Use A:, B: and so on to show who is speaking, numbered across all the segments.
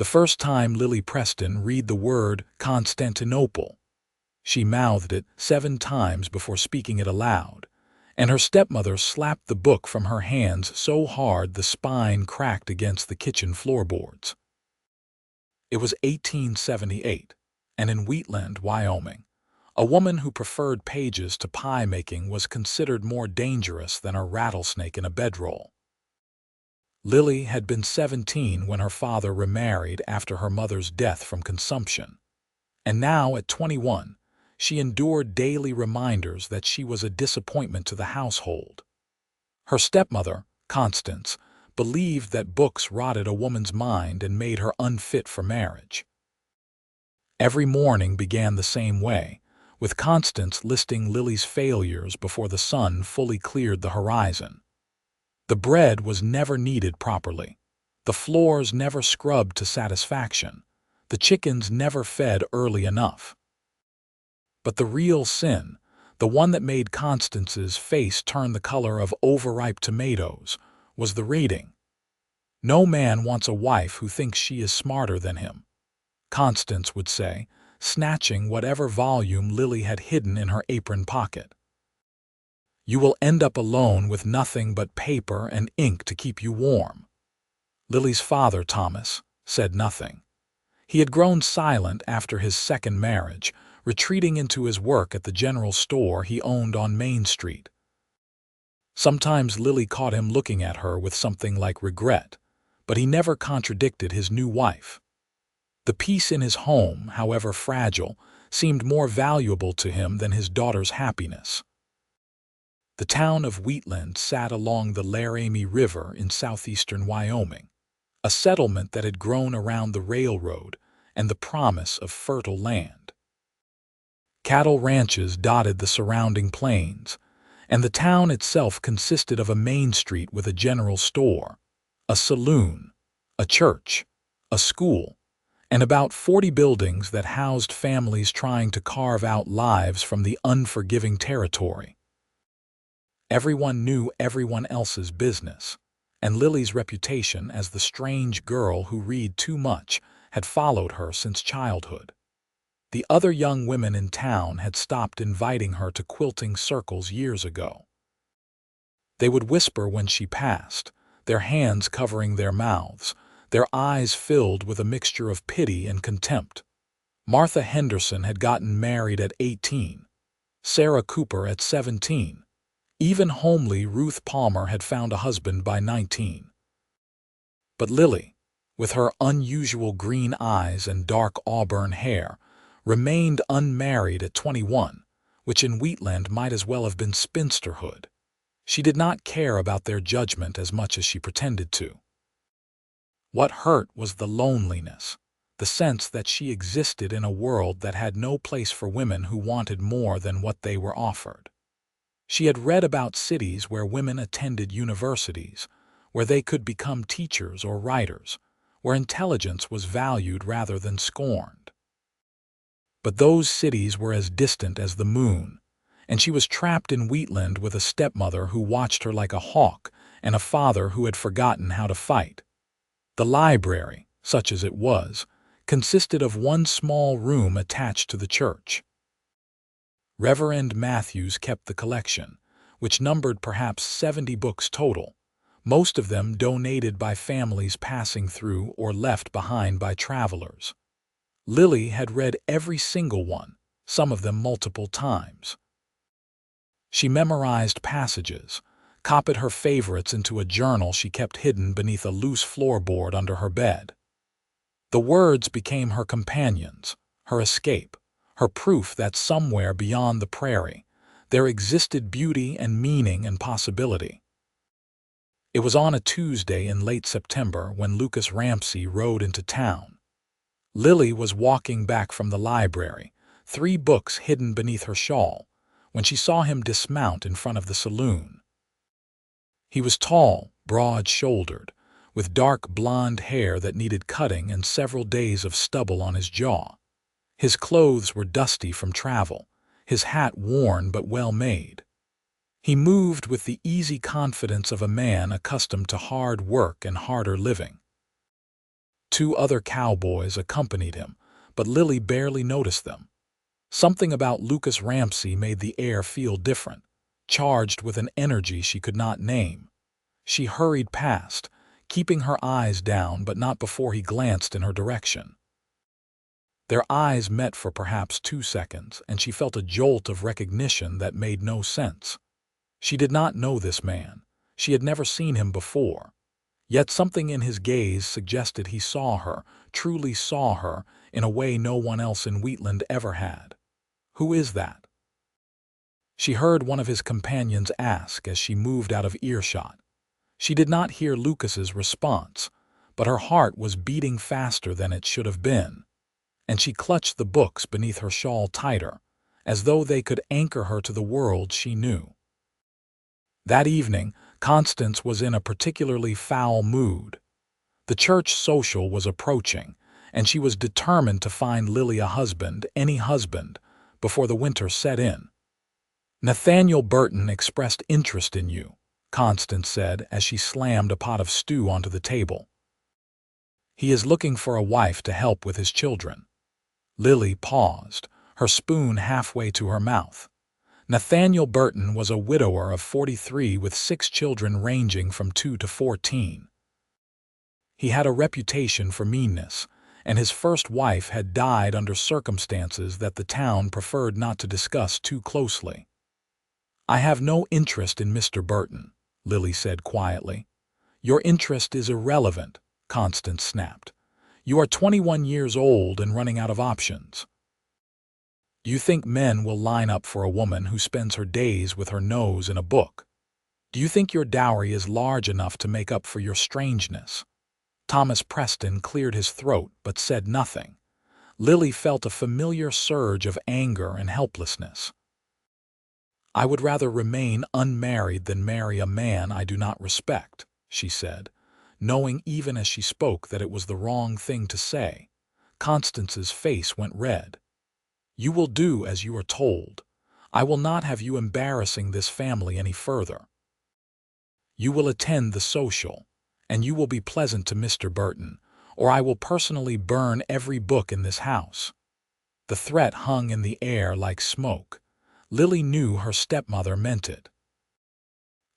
A: The first time Lily Preston read the word Constantinople, she mouthed it 7 times before speaking it aloud, and her stepmother slapped the book from her hands so hard the spine cracked against the kitchen floorboards. It was 1878, and in Wheatland, Wyoming, a woman who preferred pages to pie making was considered more dangerous than a rattlesnake in a bedroll. Lily had been 17 when her father remarried after her mother's death from consumption, and now at 21, she endured daily reminders that she was a disappointment to the household. Her stepmother, Constance, believed that books rotted a woman's mind and made her unfit for marriage. Every morning began the same way, with Constance listing Lily's failures before the sun fully cleared the horizon. The bread was never kneaded properly, the floors never scrubbed to satisfaction, the chickens never fed early enough. But the real sin, the one that made Constance's face turn the color of overripe tomatoes, was the reading. "No man wants a wife who thinks she is smarter than him," Constance would say, snatching whatever volume Lily had hidden in her apron pocket. "You will end up alone with nothing but paper and ink to keep you warm." Lily's father, Thomas, said nothing. He had grown silent after his second marriage, retreating into his work at the general store he owned on Main Street. Sometimes Lily caught him looking at her with something like regret, but he never contradicted his new wife. The peace in his home, however fragile, seemed more valuable to him than his daughter's happiness. The town of Wheatland sat along the Laramie River in southeastern Wyoming, a settlement that had grown around the railroad and the promise of fertile land. Cattle ranches dotted the surrounding plains, and the town itself consisted of a main street with a general store, a saloon, a church, a school, and about 40 buildings that housed families trying to carve out lives from the unforgiving territory. Everyone knew everyone else's business, and Lily's reputation as the strange girl who read too much had followed her since childhood. The other young women in town had stopped inviting her to quilting circles years ago. They would whisper when she passed, their hands covering their mouths, their eyes filled with a mixture of pity and contempt. Martha Henderson had gotten married at 18, Sarah Cooper at 17. Even homely Ruth Palmer had found a husband by 19. But Lily, with her unusual green eyes and dark auburn hair, remained unmarried at 21, which in Wheatland might as well have been spinsterhood. She did not care about their judgment as much as she pretended to. What hurt was the loneliness, the sense that she existed in a world that had no place for women who wanted more than what they were offered. She had read about cities where women attended universities, where they could become teachers or writers, where intelligence was valued rather than scorned. But those cities were as distant as the moon, and she was trapped in Wheatland with a stepmother who watched her like a hawk and a father who had forgotten how to fight. The library, such as it was, consisted of one small room attached to the church. Reverend Matthews kept the collection, which numbered perhaps 70 books total, most of them donated by families passing through or left behind by travelers. Lily had read every single one, some of them multiple times. She memorized passages, copied her favorites into a journal she kept hidden beneath a loose floorboard under her bed. The words became her companions, her escape, her proof that somewhere beyond the prairie there existed beauty and meaning and possibility. It was on a Tuesday in late September when Lucas Ramsey rode into town. Lily was walking back from the library, 3 books hidden beneath her shawl, when she saw him dismount in front of the saloon. He was tall, broad-shouldered, with dark blonde hair that needed cutting and several days of stubble on his jaw. His clothes were dusty from travel, his hat worn but well made. He moved with the easy confidence of a man accustomed to hard work and harder living. 2 other cowboys accompanied him, but Lily barely noticed them. Something about Lucas Ramsey made the air feel different, charged with an energy she could not name. She hurried past, keeping her eyes down but not before he glanced in her direction. Their eyes met for perhaps 2 seconds, and she felt a jolt of recognition that made no sense. She did not know this man. She had never seen him before. Yet something in his gaze suggested he saw her, truly saw her, in a way no one else in Wheatland ever had. "Who is that?" she heard one of his companions ask as she moved out of earshot. She did not hear Lucas's response, but her heart was beating faster than it should have been, and she clutched the books beneath her shawl tighter, as though they could anchor her to the world she knew. That evening, Constance was in a particularly foul mood. The church social was approaching, and she was determined to find Lily a husband, any husband, before the winter set in. "Nathaniel Burton expressed interest in you," Constance said as she slammed a pot of stew onto the table. "He is looking for a wife to help with his children." Lily paused, her spoon halfway to her mouth. Nathaniel Burton was a widower of 43 with 6 children ranging from 2 to 14. He had a reputation for meanness, and his first wife had died under circumstances that the town preferred not to discuss too closely. "I have no interest in Mr. Burton," Lily said quietly. "Your interest is irrelevant," Constance snapped. "You are 21 years old and running out of options. Do you think men will line up for a woman who spends her days with her nose in a book? Do you think your dowry is large enough to make up for your strangeness?" Thomas Preston cleared his throat but said nothing. Lily felt a familiar surge of anger and helplessness. "I would rather remain unmarried than marry a man I do not respect," she said, knowing even as she spoke that it was the wrong thing to say. Constance's face went red. "You will do as you are told. I will not have you embarrassing this family any further. You will attend the social, and you will be pleasant to Mr. Burton, or I will personally burn every book in this house." The threat hung in the air like smoke. Lily knew her stepmother meant it.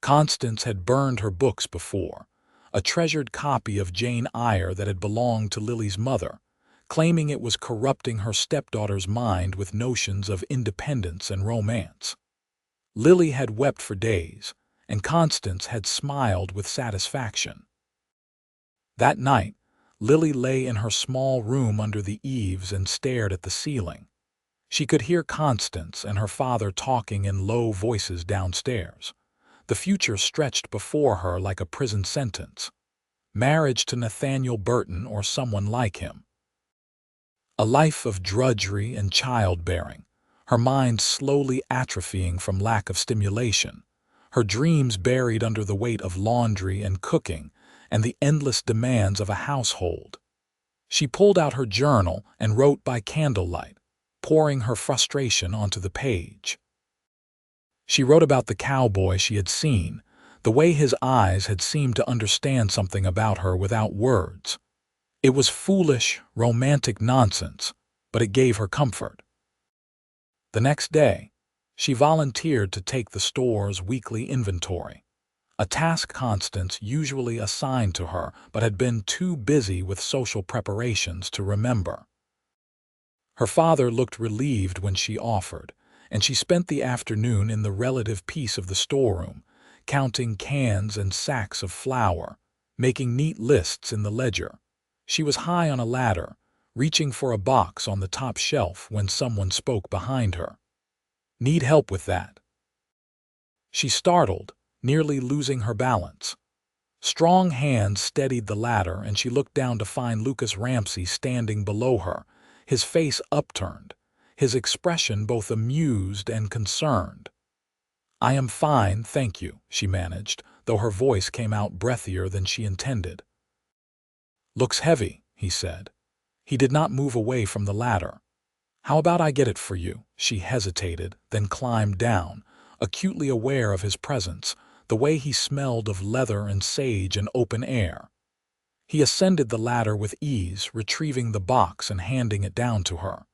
A: Constance had burned her books before, a treasured copy of Jane Eyre that had belonged to Lily's mother, claiming it was corrupting her stepdaughter's mind with notions of independence and romance. Lily had wept for days, and Constance had smiled with satisfaction. That night, Lily lay in her small room under the eaves and stared at the ceiling. She could hear Constance and her father talking in low voices downstairs. The future stretched before her like a prison sentence. Marriage to Nathaniel Burton or someone like him. A life of drudgery and childbearing, her mind slowly atrophying from lack of stimulation, her dreams buried under the weight of laundry and cooking and the endless demands of a household. She pulled out her journal and wrote by candlelight, pouring her frustration onto the page. She wrote about the cowboy she had seen, the way his eyes had seemed to understand something about her without words. It was foolish, romantic nonsense, but it gave her comfort. The next day, she volunteered to take the store's weekly inventory, a task Constance usually assigned to her but had been too busy with social preparations to remember. Her father looked relieved when she offered, and she spent the afternoon in the relative peace of the storeroom, counting cans and sacks of flour, making neat lists in the ledger. She was high on a ladder, reaching for a box on the top shelf when someone spoke behind her. "Need help with that?" She startled, nearly losing her balance. Strong hands steadied the ladder, and she looked down to find Lucas Ramsey standing below her, his face upturned, his expression both amused and concerned. "I am fine, thank you," she managed, though her voice came out breathier than she intended. "Looks heavy," he said. He did not move away from the ladder. "How about I get it for you?" She hesitated, then climbed down, acutely aware of his presence, the way he smelled of leather and sage and open air. He ascended the ladder with ease, retrieving the box and handing it down to her.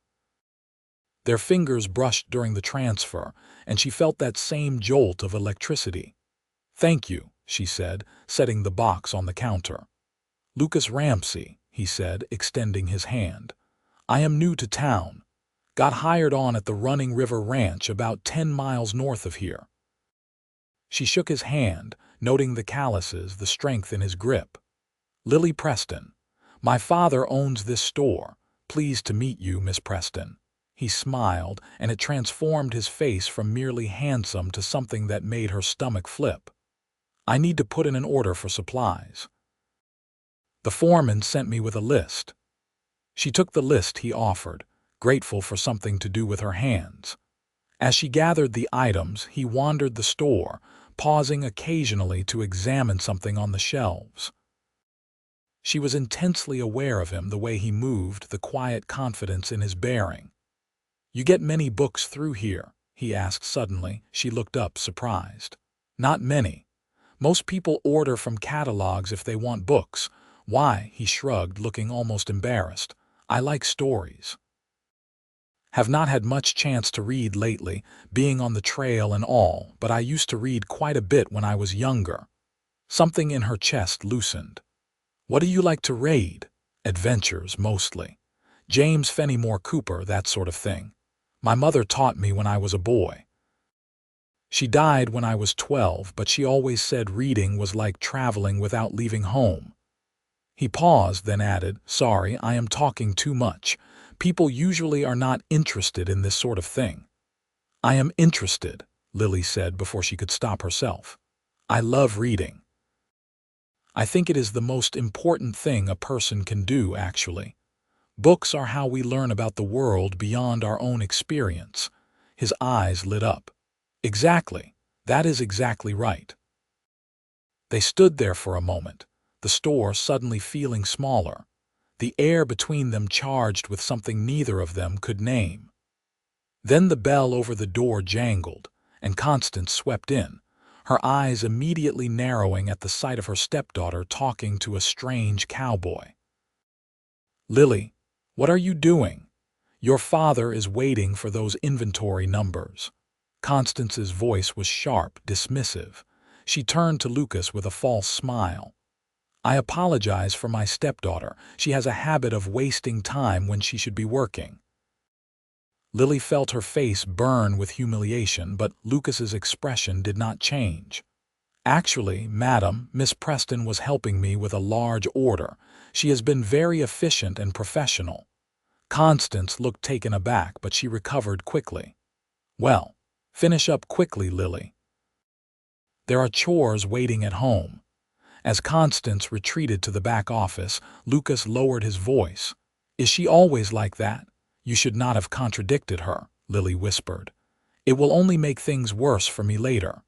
A: Their fingers brushed during the transfer, and she felt that same jolt of electricity. "Thank you," she said, setting the box on the counter. "Lucas Ramsey," he said, extending his hand. "I am new to town. Got hired on at the Running River Ranch about 10 miles north of here." She shook his hand, noting the calluses, the strength in his grip. "Lily Preston. My father owns this store. Pleased to meet you, Miss Preston." He smiled, and it transformed his face from merely handsome to something that made her stomach flip. "I need to put in an order for supplies. The foreman sent me with a list." She took the list he offered, grateful for something to do with her hands. As she gathered the items, he wandered the store, pausing occasionally to examine something on the shelves. She was intensely aware of him, the way he moved, the quiet confidence in his bearing. "You get many books through here?" he asked suddenly. She looked up, surprised. "Not many. Most people order from catalogs if they want books." "Why?" he shrugged, looking almost embarrassed. "I like stories. Have not had much chance to read lately, being on the trail and all, but I used to read quite a bit when I was younger." Something in her chest loosened. "What do you like to read?" "Adventures, mostly. James Fenimore Cooper, that sort of thing. My mother taught me when I was a boy. She died when I was 12, but she always said reading was like traveling without leaving home." He paused, then added, "Sorry, I am talking too much. People usually are not interested in this sort of thing." "I am interested," Lily said before she could stop herself. "I love reading. I think it is the most important thing a person can do, actually. Books are how we learn about the world beyond our own experience." His eyes lit up. "Exactly. That is exactly right." They stood there for a moment, the store suddenly feeling smaller, the air between them charged with something neither of them could name. Then the bell over the door jangled, and Constance swept in, her eyes immediately narrowing at the sight of her stepdaughter talking to a strange cowboy. "Lily, what are you doing? Your father is waiting for those inventory numbers." Constance's voice was sharp, dismissive. She turned to Lucas with a false smile. "I apologize for my stepdaughter. She has a habit of wasting time when she should be working." Lily felt her face burn with humiliation, but Lucas's expression did not change. "Actually, madam, Miss Preston was helping me with a large order. She has been very efficient and professional." Constance looked taken aback, but she recovered quickly. "Well, finish up quickly, Lily. There are chores waiting at home." As Constance retreated to the back office, Lucas lowered his voice. "Is she always like that?" "You should not have contradicted her," Lily whispered. "It will only make things worse for me later.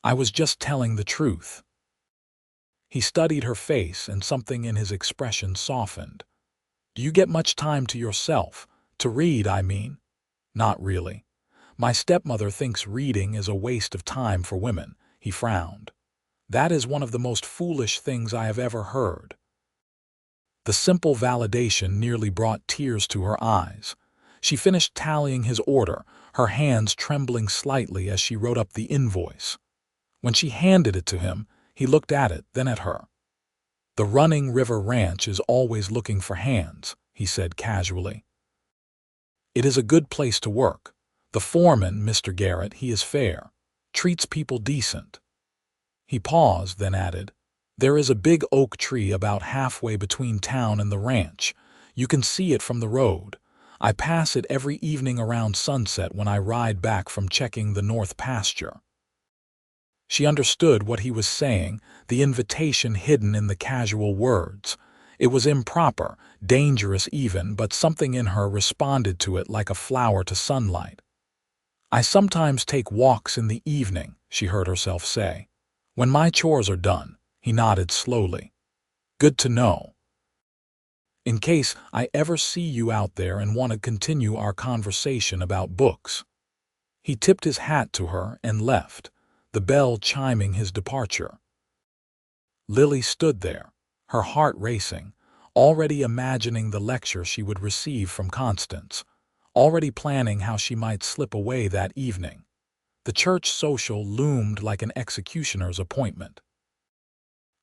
A: I was just telling the truth." He studied her face, and something in his expression softened. "Do you get much time to yourself? To read, I mean." "Not really. My stepmother thinks reading is a waste of time for women." He frowned. "That is one of the most foolish things I have ever heard." The simple validation nearly brought tears to her eyes. She finished tallying his order, her hands trembling slightly as she wrote up the invoice. When she handed it to him, he looked at it, then at her. "The Running River Ranch is always looking for hands," he said casually. "It is a good place to work. The foreman, Mr. Garrett, he is fair. Treats people decent." He paused, then added, "There is a big oak tree about halfway between town and the ranch. You can see it from the road. I pass it every evening around sunset when I ride back from checking the north pasture." She understood what he was saying, the invitation hidden in the casual words. It was improper, dangerous even, but something in her responded to it like a flower to sunlight. "I sometimes take walks in the evening," she heard herself say. "When my chores are done." He nodded slowly. "Good to know. In case I ever see you out there and want to continue our conversation about books." He tipped his hat to her and left, the bell chiming his departure. Lily stood there, her heart racing, already imagining the lecture she would receive from Constance, already planning how she might slip away that evening. The church social loomed like an executioner's appointment.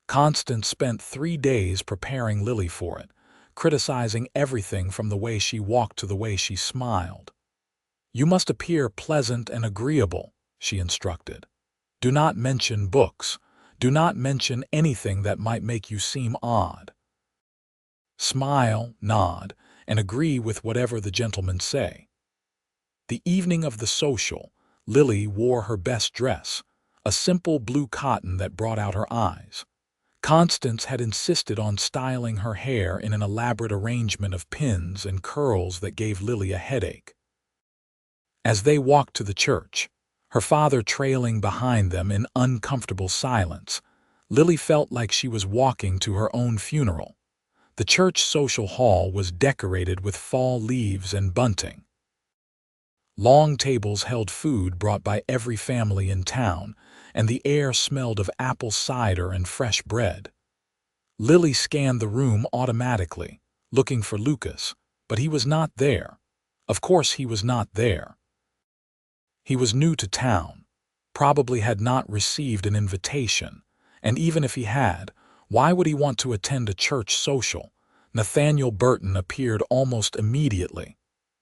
A: Constance spent 3 days preparing Lily for it, criticizing everything from the way she walked to the way she smiled. "You must appear pleasant and agreeable," she instructed. "Do not mention books. Do not mention anything that might make you seem odd. Smile, nod, and agree with whatever the gentlemen say." The evening of the social, Lily wore her best dress, a simple blue cotton that brought out her eyes. Constance had insisted on styling her hair in an elaborate arrangement of pins and curls that gave Lily a headache. As they walked to the church, her father trailing behind them in uncomfortable silence, Lily felt like she was walking to her own funeral. The church social hall was decorated with fall leaves and bunting. Long tables held food brought by every family in town, and the air smelled of apple cider and fresh bread. Lily scanned the room automatically, looking for Lucas, but he was not there. Of course he was not there. He was new to town, probably had not received an invitation, and even if he had, why would he want to attend a church social? Nathaniel Burton appeared almost immediately,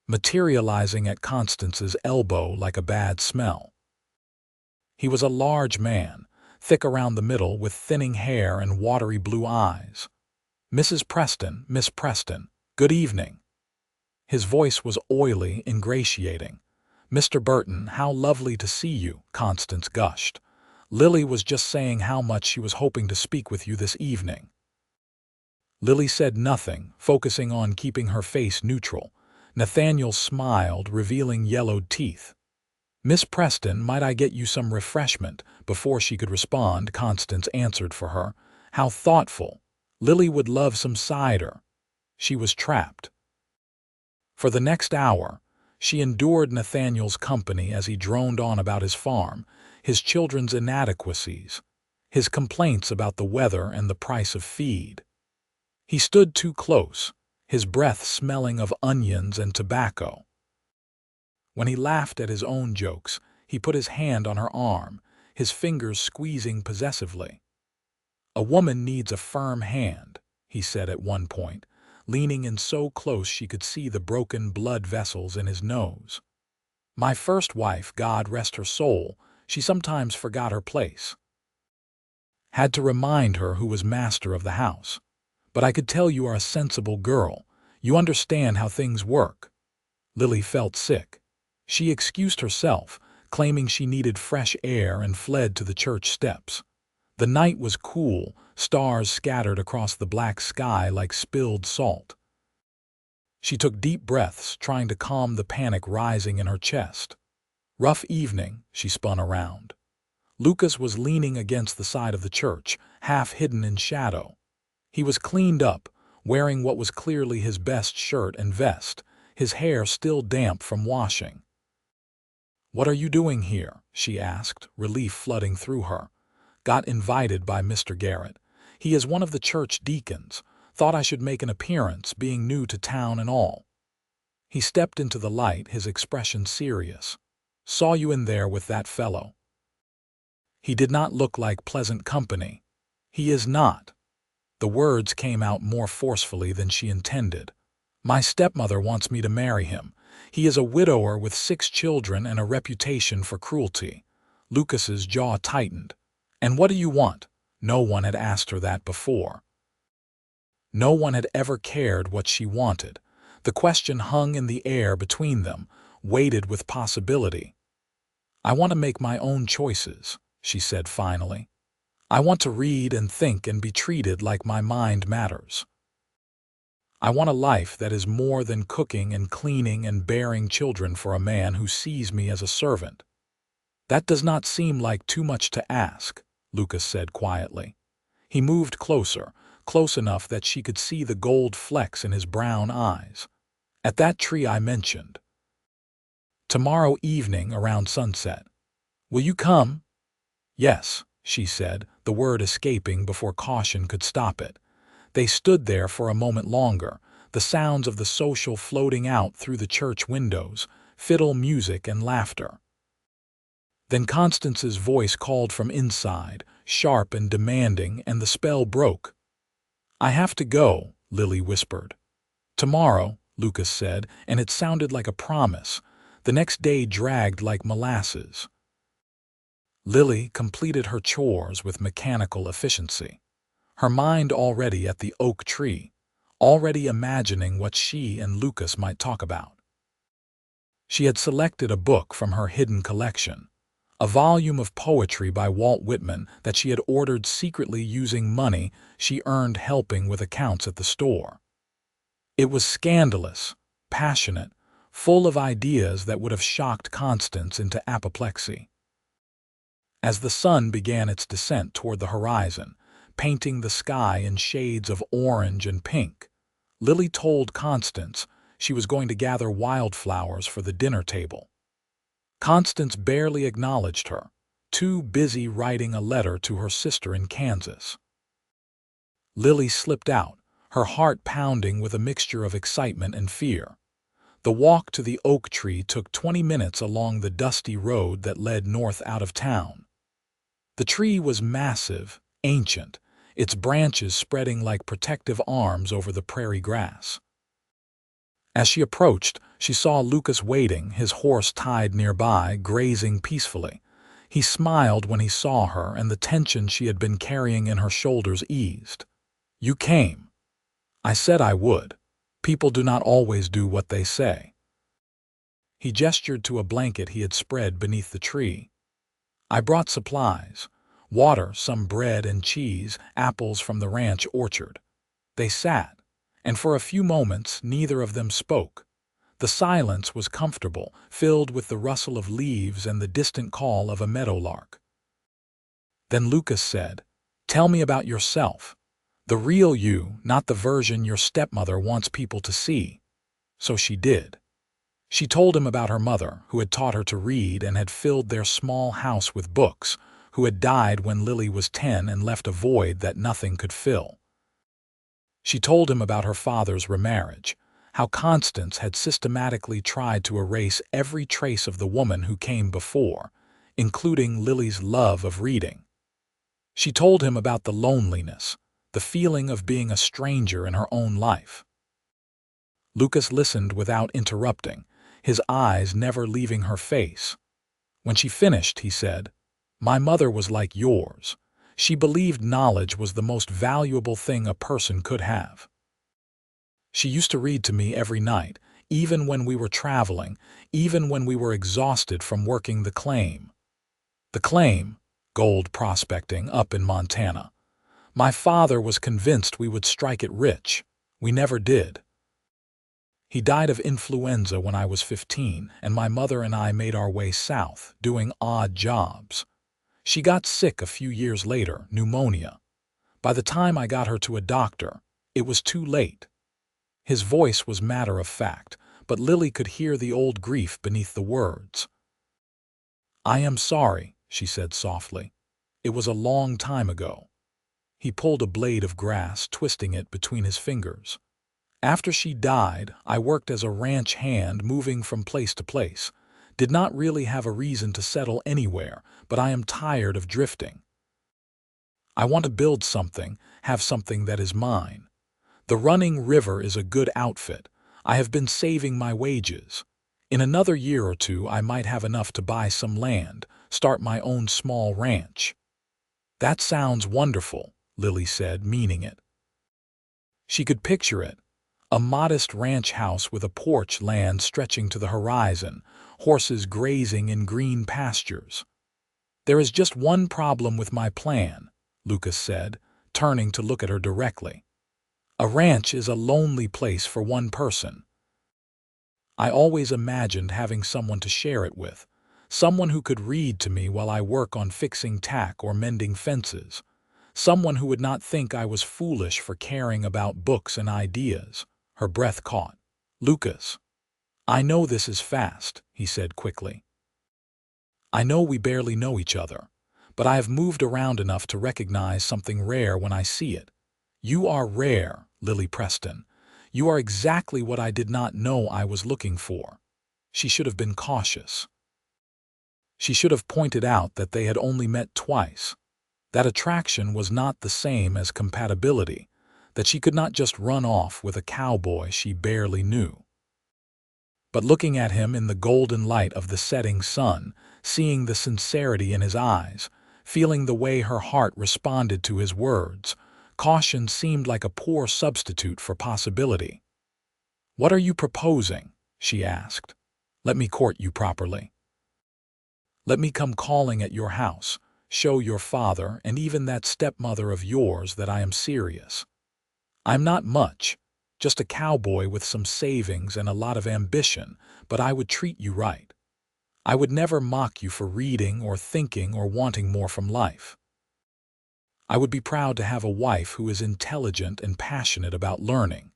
A: materializing at Constance's elbow like a bad smell. He was a large man, thick around the middle with thinning hair and watery blue eyes. "Mrs. Preston, Miss Preston, good evening." His voice was oily, ingratiating. "Mr. Burton, how lovely to see you," Constance gushed. "Lily was just saying how much she was hoping to speak with you this evening." Lily said nothing, focusing on keeping her face neutral. Nathaniel smiled, revealing yellowed teeth. "Miss Preston, might I get you some refreshment?" Before she could respond, Constance answered for her. How thoughtful. Lily would love some cider. She was trapped. For the next hour, she endured Nathaniel's company as he droned on about his farm, his children's inadequacies, his complaints about the weather and the price of feed. He stood too close, his breath smelling of onions and tobacco. When he laughed at his own jokes, he put his hand on her arm, his fingers squeezing possessively. "A woman needs a firm hand," he said at one point, leaning in so close she could see the broken blood vessels in his nose. "My first wife, God rest her soul, she sometimes forgot her place. Had to remind her who was master of the house. But I could tell you are a sensible girl. You understand how things work." Lily felt sick. She excused herself, claiming she needed fresh air, and fled to the church steps. The night was cool, stars scattered across the black sky like spilled salt. She took deep breaths, trying to calm the panic rising in her chest. "Rough evening," she spun around. Lucas was leaning against the side of the church, half hidden in shadow. He was cleaned up, wearing what was clearly his best shirt and vest, his hair still damp from washing. "What are you doing here?" she asked, relief flooding through her. "Got invited by Mr. Garrett. He is one of the church deacons. Thought I should make an appearance, being new to town and all." He stepped into the light, his expression serious. "Saw you in there with that fellow." He did not look like pleasant company. "He is not." The words came out more forcefully than she intended. "My stepmother wants me to marry him. He is a widower with 6 children and a reputation for cruelty." Lucas's jaw tightened. "And what do you want?" No one had asked her that before. No one had ever cared what she wanted. The question hung in the air between them, weighted with possibility. "I want to make my own choices," she said finally. "I want to read and think and be treated like my mind matters. I want a life that is more than cooking and cleaning and bearing children for a man who sees me as a servant." "That does not seem like too much to ask," Lucas said quietly. He moved closer, close enough that she could see the gold flecks in his brown eyes. "At that tree I mentioned. Tomorrow evening around sunset. Will you come?" "Yes," she said, the word escaping before caution could stop it. They stood there for a moment longer, the sounds of the social floating out through the church windows, fiddle music and laughter. Then Constance's voice called from inside, sharp and demanding, and the spell broke. "I have to go," Lily whispered. "Tomorrow," Lucas said, and it sounded like a promise. The next day dragged like molasses. Lily completed her chores with mechanical efficiency, her mind already at the oak tree, already imagining what she and Lucas might talk about. She had selected a book from her hidden collection, a volume of poetry by Walt Whitman that she had ordered secretly using money she earned helping with accounts at the store. It was scandalous, passionate, full of ideas that would have shocked Constance into apoplexy. As the sun began its descent toward the horizon, painting the sky in shades of orange and pink, Lily told Constance she was going to gather wildflowers for the dinner table. Constance barely acknowledged her, too busy writing a letter to her sister in Kansas. Lily slipped out, her heart pounding with a mixture of excitement and fear. The walk to the oak tree took 20 minutes along the dusty road that led north out of town. The tree was massive, ancient, its branches spreading like protective arms over the prairie grass. As she approached, she saw Lucas waiting, his horse tied nearby, grazing peacefully. He smiled when he saw her, and the tension she had been carrying in her shoulders eased. "You came." "I said I would. People do not always do what they say." He gestured to a blanket he had spread beneath the tree. "I brought supplies. Water, some bread and cheese, apples from the ranch orchard." They sat, and for a few moments neither of them spoke. The silence was comfortable, filled with the rustle of leaves and the distant call of a meadowlark. Then Lucas said, "Tell me about yourself. The real you, not the version your stepmother wants people to see." So she did. She told him about her mother, who had taught her to read and had filled their small house with books, who had died when Lily was 10 and left a void that nothing could fill. She told him about her father's remarriage, how Constance had systematically tried to erase every trace of the woman who came before, including Lily's love of reading. She told him about the loneliness, the feeling of being a stranger in her own life. Lucas listened without interrupting, his eyes never leaving her face. When she finished, he said, "My mother was like yours. She believed knowledge was the most valuable thing a person could have. She used to read to me every night, even when we were traveling, even when we were exhausted from working the claim." The claim, gold prospecting up in Montana. "My father was convinced we would strike it rich. We never did. He died of influenza when I was 15, and my mother and I made our way south, doing odd jobs. She got sick a few years later, pneumonia. By the time I got her to a doctor, it was too late." His voice was matter of fact, but Lily could hear the old grief beneath the words. "I am sorry," she said softly. "It was a long time ago." He pulled a blade of grass, twisting it between his fingers. "After she died, I worked as a ranch hand, moving from place to place. Did not really have a reason to settle anywhere, but I am tired of drifting. I want to build something, have something that is mine. The running river is a good outfit. I have been saving my wages. In another year or two, I might have enough to buy some land, start my own small ranch." "That sounds wonderful," Lily said, meaning it. She could picture it, a modest ranch house with a porch, land stretching to the horizon, horses grazing in green pastures. "There is just one problem with my plan," Lucas said, turning to look at her directly. "A ranch is a lonely place for one person. I always imagined having someone to share it with, someone who could read to me while I work on fixing tack or mending fences, someone who would not think I was foolish for caring about books and ideas." Her breath caught. "Lucas, I know this is fast," he said quickly. "I know we barely know each other, but I have moved around enough to recognize something rare when I see it. You are rare, Lily Preston. You are exactly what I did not know I was looking for. She should have been cautious. She should have pointed out that they had only met twice, that attraction was not the same as compatibility, that she could not just run off with a cowboy she barely knew. But looking at him in the golden light of the setting sun, seeing the sincerity in his eyes, feeling the way her heart responded to his words, caution seemed like a poor substitute for possibility. "What are you proposing?" she asked. "Let me court you properly. Let me come calling at your house, show your father and even that stepmother of yours that I am serious. I'm not much, just a cowboy with some savings and a lot of ambition, but I would treat you right. I would never mock you for reading or thinking or wanting more from life. I would be proud to have a wife who is intelligent and passionate about learning."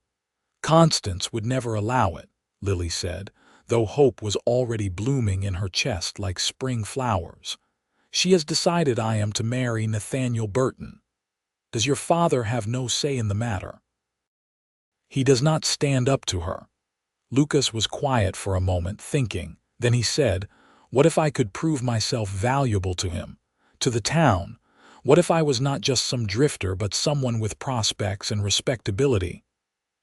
A: "Constance would never allow it," Lily said, though hope was already blooming in her chest like spring flowers. "She has decided I am to marry Nathaniel Burton. Does your father have no say in the matter?" "He does not stand up to her." Lucas was quiet for a moment, thinking. Then he said, "What if I could prove myself valuable to him, to the town? What if I was not just some drifter but someone with prospects and respectability?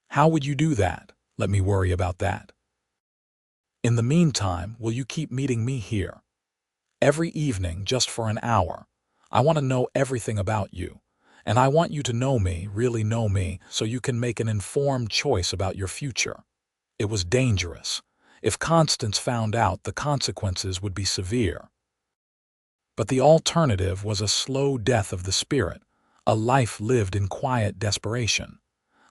A: How would you do that? Let me worry about that. In the meantime, will you keep meeting me here? Every evening, just for an hour. I want to know everything about you. And I want you to know me, really know me, so you can make an informed choice about your future." It was dangerous. If Constance found out, the consequences would be severe. But the alternative was a slow death of the spirit, a life lived in quiet desperation.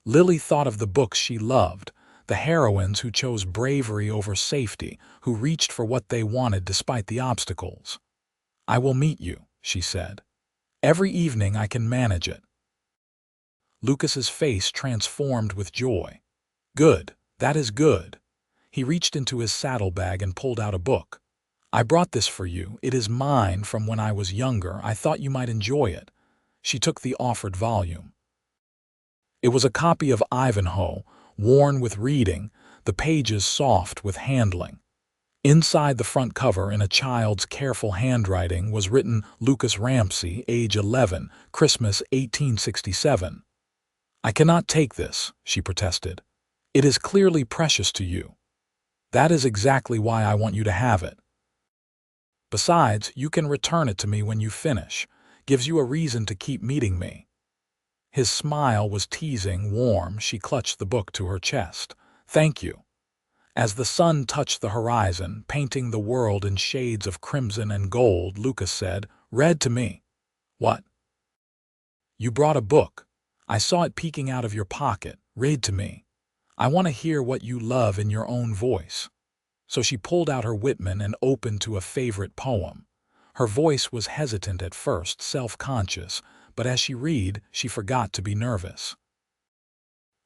A: Lily thought of the books she loved, the heroines who chose bravery over safety, who reached for what they wanted despite the obstacles. "I will meet you," she said. "Every evening I can manage it." Lucas's face transformed with joy. "Good, that is good." He reached into his saddlebag and pulled out a book. "I brought this for you. It is mine from when I was younger. I thought you might enjoy it." She took the offered volume. It was a copy of Ivanhoe, worn with reading, the pages soft with handling. Inside the front cover, in a child's careful handwriting, was written Lucas Ramsey, age 11, Christmas 1867. "I cannot take this," she protested. "It is clearly precious to you. That is exactly why I want you to have it. Besides, you can return it to me when you finish. Gives you a reason to keep meeting me." His smile was teasing, warm. She clutched the book to her chest. "Thank you." As the sun touched the horizon, painting the world in shades of crimson and gold, Lucas said, "Read to me." "What?" "You brought a book. I saw it peeking out of your pocket. Read to me. I want to hear what you love in your own voice." So she pulled out her Whitman and opened to a favorite poem. Her voice was hesitant at first, self-conscious, but as she read, she forgot to be nervous.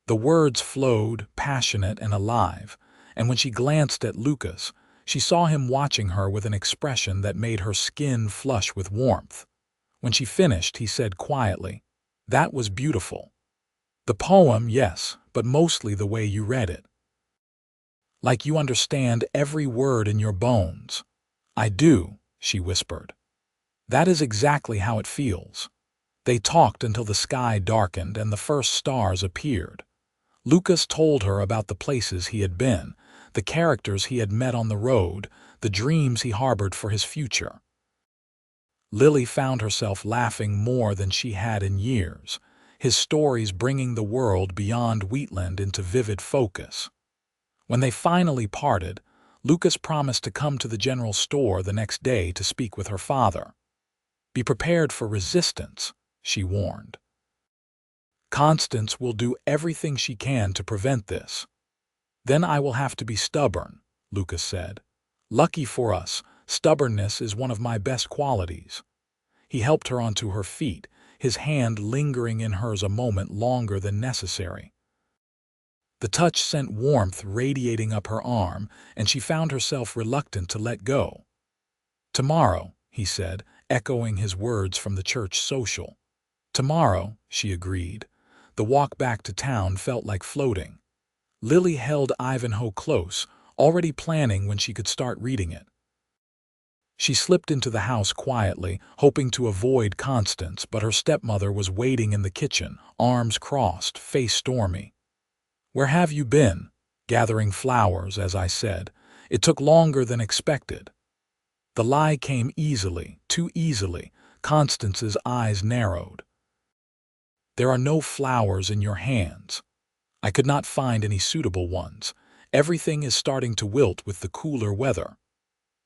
A: The words flowed, passionate and alive, and when she glanced at Lucas, she saw him watching her with an expression that made her skin flush with warmth. When she finished, he said quietly, "That was beautiful. The poem, yes, but mostly the way you read it. Like you understand every word in your bones." "I do," she whispered. "That is exactly how it feels." They talked until the sky darkened and the first stars appeared. Lucas told her about the places he had been, the characters he had met on the road, the dreams he harbored for his future. Lily found herself laughing more than she had in years, his stories bringing the world beyond Wheatland into vivid focus. When they finally parted, Lucas promised to come to the general store the next day to speak with her father. "Be prepared for resistance," she warned. "Constance will do everything she can to prevent this." "Then I will have to be stubborn," Lucas said. "Lucky for us, stubbornness is one of my best qualities." He helped her onto her feet, his hand lingering in hers a moment longer than necessary. The touch sent warmth radiating up her arm, and she found herself reluctant to let go. "Tomorrow," he said, echoing his words from the church social. "Tomorrow," she agreed. The walk back to town felt like floating. Lily held Ivanhoe close, already planning when she could start reading it. She slipped into the house quietly, hoping to avoid Constance, but her stepmother was waiting in the kitchen, arms crossed, face stormy. "Where have you been?" "Gathering flowers, as I said. It took longer than expected." The lie came easily, too easily. Constance's eyes narrowed. "There are no flowers in your hands. I could not find any suitable ones. Everything is starting to wilt with the cooler weather."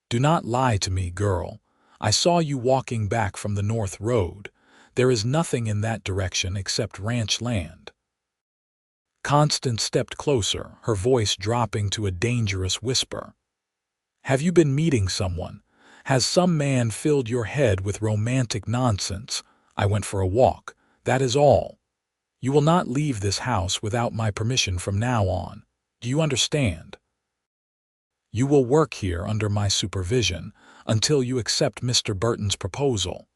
A: "Do not lie to me, girl. I saw you walking back from the North Road. There is nothing in that direction except ranch land." Constance stepped closer, her voice dropping to a dangerous whisper. "Have you been meeting someone? Has some man filled your head with romantic nonsense? I went for a walk. That is all. You will not leave this house without my permission from now on. Do you understand? You will work here under my supervision until you accept Mr. Burton's proposal."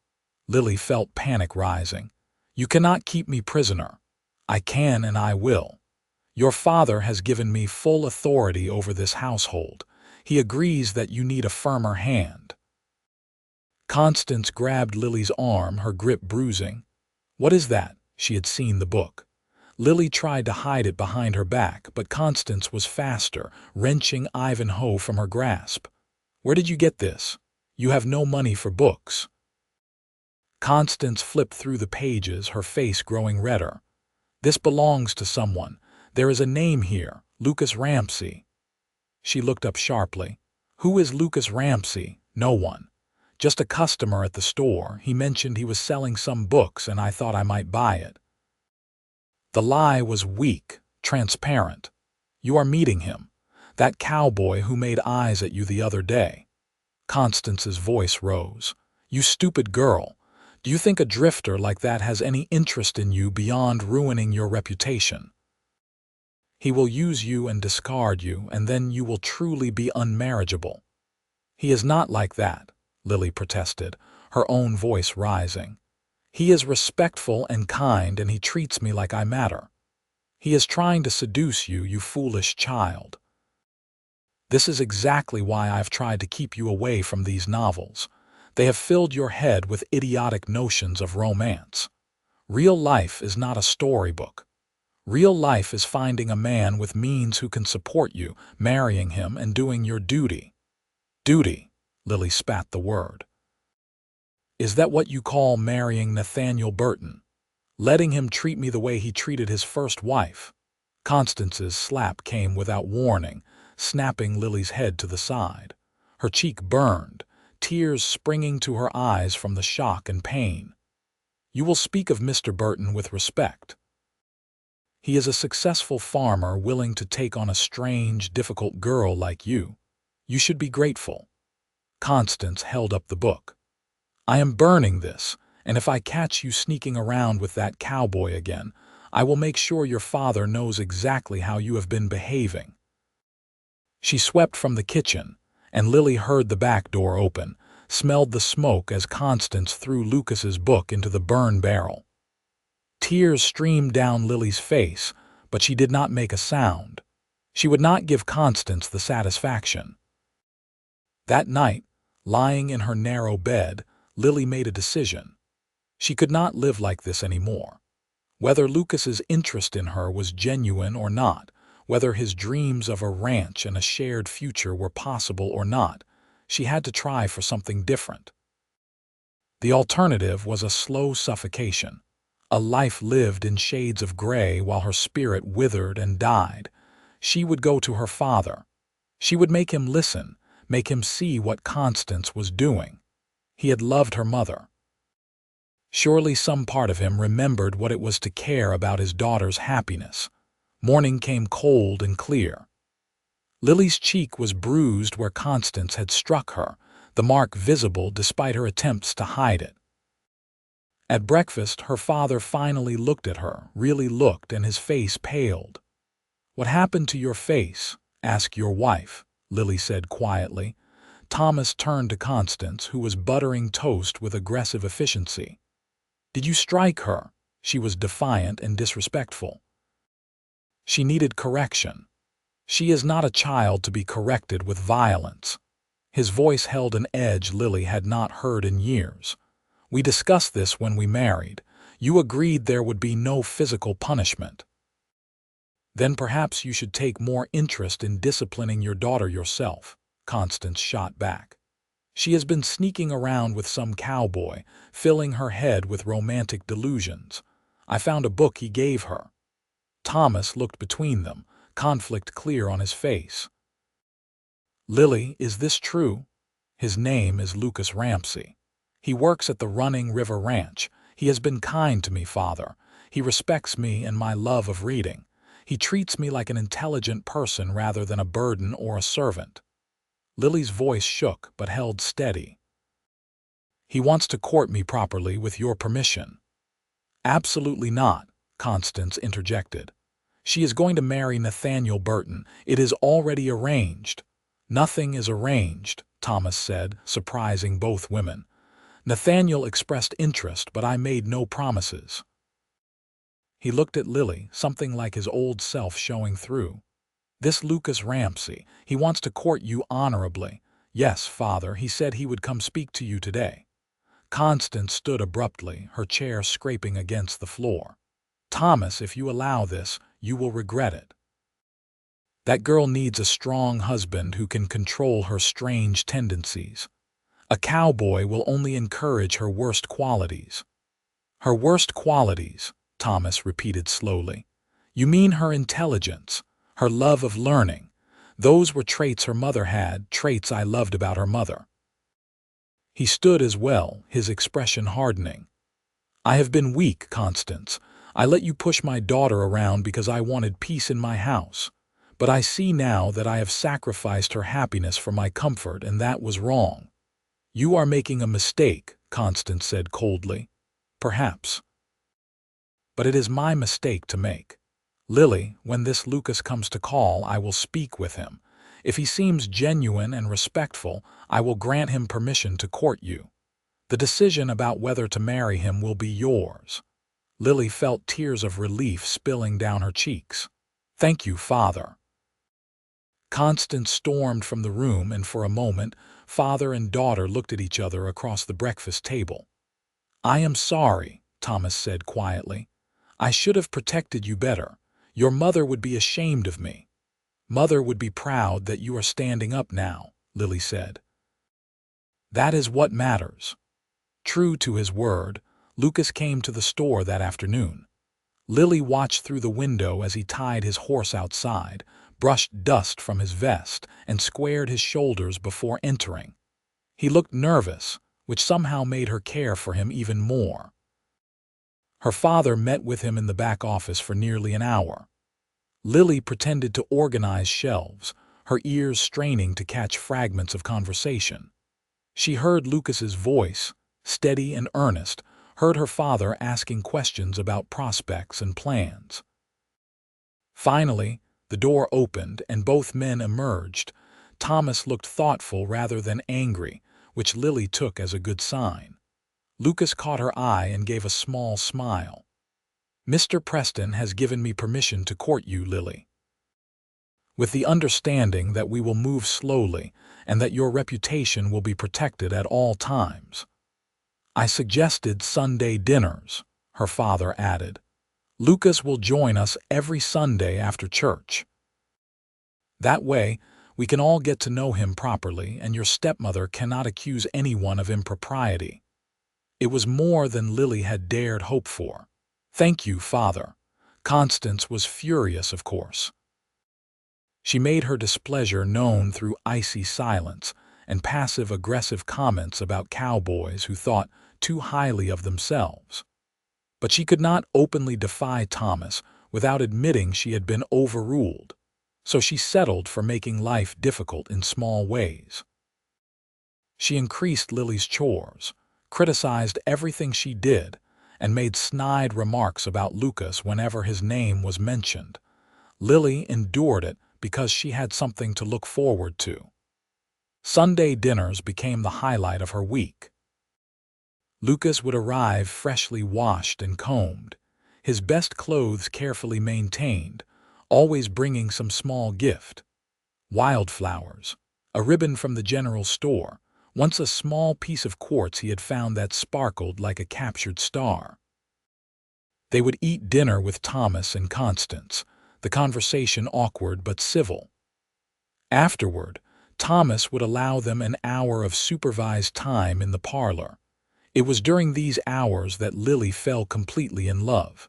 A: Lily felt panic rising. "You cannot keep me prisoner." "I can and I will. Your father has given me full authority over this household. He agrees that you need a firmer hand." Constance grabbed Lily's arm, her grip bruising. "What is that?" She had seen the book. Lily tried to hide it behind her back, but Constance was faster, wrenching Ivanhoe from her grasp. "Where did you get this? You have no money for books." Constance flipped through the pages, her face growing redder. "This belongs to someone. There is a name here, Lucas Ramsey." She looked up sharply. "Who is Lucas Ramsey?" "No one. Just a customer at the store. He mentioned he was selling some books and I thought I might buy it." The lie was weak, transparent. "You are meeting him. That cowboy who made eyes at you the other day." Constance's voice rose. "You stupid girl. Do you think a drifter like that has any interest in you beyond ruining your reputation? He will use you and discard you, and then you will truly be unmarriageable." "He is not like that," Lily protested, her own voice rising. "He is respectful and kind, and he treats me like I matter. He is trying to seduce you, you foolish child. This is exactly why I have tried to keep you away from these novels. They have filled your head with idiotic notions of romance. Real life is not a storybook. Real life is finding a man with means who can support you, marrying him, and doing your duty." "Duty," Lily spat the word. "Is that what you call marrying Nathaniel Burton? Letting him treat me the way he treated his first wife?" Constance's slap came without warning, snapping Lily's head to the side. Her cheek burned, tears springing to her eyes from the shock and pain. "You will speak of Mr. Burton with respect. He is a successful farmer willing to take on a strange, difficult girl like you. You should be grateful." Constance held up the book. "I am burning this, and if I catch you sneaking around with that cowboy again, I will make sure your father knows exactly how you have been behaving." She swept from the kitchen, and Lily heard the back door open, smelled the smoke as Constance threw Lucas's book into the burn barrel. Tears streamed down Lily's face, but she did not make a sound. She would not give Constance the satisfaction. That night, lying in her narrow bed, Lily made a decision. She could not live like this anymore. Whether Lucas's interest in her was genuine or not, whether his dreams of a ranch and a shared future were possible or not, she had to try for something different. The alternative was a slow suffocation, a life lived in shades of gray while her spirit withered and died. She would go to her father. She would make him listen, make him see what Constance was doing. He had loved her mother. Surely some part of him remembered what it was to care about his daughter's happiness. Morning came cold and clear. Lily's cheek was bruised where Constance had struck her, the mark visible despite her attempts to hide it. At breakfast, her father finally looked at her, really looked, and his face paled. "What happened to your face? Ask your wife," Lily said quietly. Thomas turned to Constance, who was buttering toast with aggressive efficiency. "Did you strike her?" She was defiant and disrespectful. She needed correction. She is not a child to be corrected with violence. His voice held an edge Lily had not heard in years. We discussed this when we married. You agreed there would be no physical punishment. Then perhaps you should take more interest in disciplining your daughter yourself, Constance shot back. She has been sneaking around with some cowboy, filling her head with romantic delusions. I found a book he gave her. Thomas looked between them, conflict clear on his face. Lily, is this true? His name is Lucas Ramsey. He works at the Running River Ranch. He has been kind to me, Father. He respects me and my love of reading. He treats me like an intelligent person rather than a burden or a servant. Lily's voice shook but held steady. He wants to court me properly with your permission. Absolutely not, Constance interjected. She is going to marry Nathaniel Burton. It is already arranged. Nothing is arranged, Thomas said, surprising both women. Nathaniel expressed interest, but I made no promises. He looked at Lily, something like his old self showing through. This Lucas Ramsey, he wants to court you honorably. Yes, Father, he said he would come speak to you today. Constance stood abruptly, her chair scraping against the floor. Thomas, if you allow this, you will regret it. That girl needs a strong husband who can control her strange tendencies. A cowboy will only encourage her worst qualities. Her worst qualities, Thomas repeated slowly. You mean her intelligence, her love of learning. Those were traits her mother had, traits I loved about her mother. He stood as well, his expression hardening. I have been weak, Constance. I let you push my daughter around because I wanted peace in my house. But I see now that I have sacrificed her happiness for my comfort, and that was wrong. You are making a mistake, Constance said coldly. Perhaps. But it is my mistake to make. Lily, when this Lucas comes to call, I will speak with him. If he seems genuine and respectful, I will grant him permission to court you. The decision about whether to marry him will be yours. Lily felt tears of relief spilling down her cheeks. Thank you, Father. Constance stormed from the room, and for a moment, father and daughter looked at each other across the breakfast table. I am sorry, Thomas said quietly. I should have protected you better. Your mother would be ashamed of me. Mother would be proud that you are standing up now, Lily said. That is what matters. True to his word, Lucas came to the store that afternoon. Lily watched through the window as he tied his horse outside, brushed dust from his vest, and squared his shoulders before entering. He looked nervous, which somehow made her care for him even more. Her father met with him in the back office for nearly an hour. Lily pretended to organize shelves, her ears straining to catch fragments of conversation. She heard Lucas's voice, steady and earnest, heard her father asking questions about prospects and plans. Finally, the door opened and both men emerged. Thomas looked thoughtful rather than angry, which Lily took as a good sign. Lucas caught her eye and gave a small smile. Mr. Preston has given me permission to court you, Lily, with the understanding that we will move slowly and that your reputation will be protected at all times. I suggested Sunday dinners, her father added. Lucas will join us every Sunday after church. That way, we can all get to know him properly, and your stepmother cannot accuse anyone of impropriety. It was more than Lily had dared hope for. Thank you, Father. Constance was furious, of course. She made her displeasure known through icy silence and passive-aggressive comments about cowboys who thought too highly of themselves. But she could not openly defy Thomas without admitting she had been overruled, so she settled for making life difficult in small ways. She increased Lily's chores, criticized everything she did, and made snide remarks about Lucas whenever his name was mentioned. Lily endured it because she had something to look forward to. Sunday dinners became the highlight of her week. Lucas would arrive freshly washed and combed. his best clothes carefully maintained, always bringing some small gift. Wildflowers, a ribbon from the general store, once a small piece of quartz he had found that sparkled like a captured star. They would eat dinner with Thomas and Constance, the conversation awkward but civil. Afterward, Thomas would allow them an hour of supervised time in the parlor. It was during these hours that Lily fell completely in love.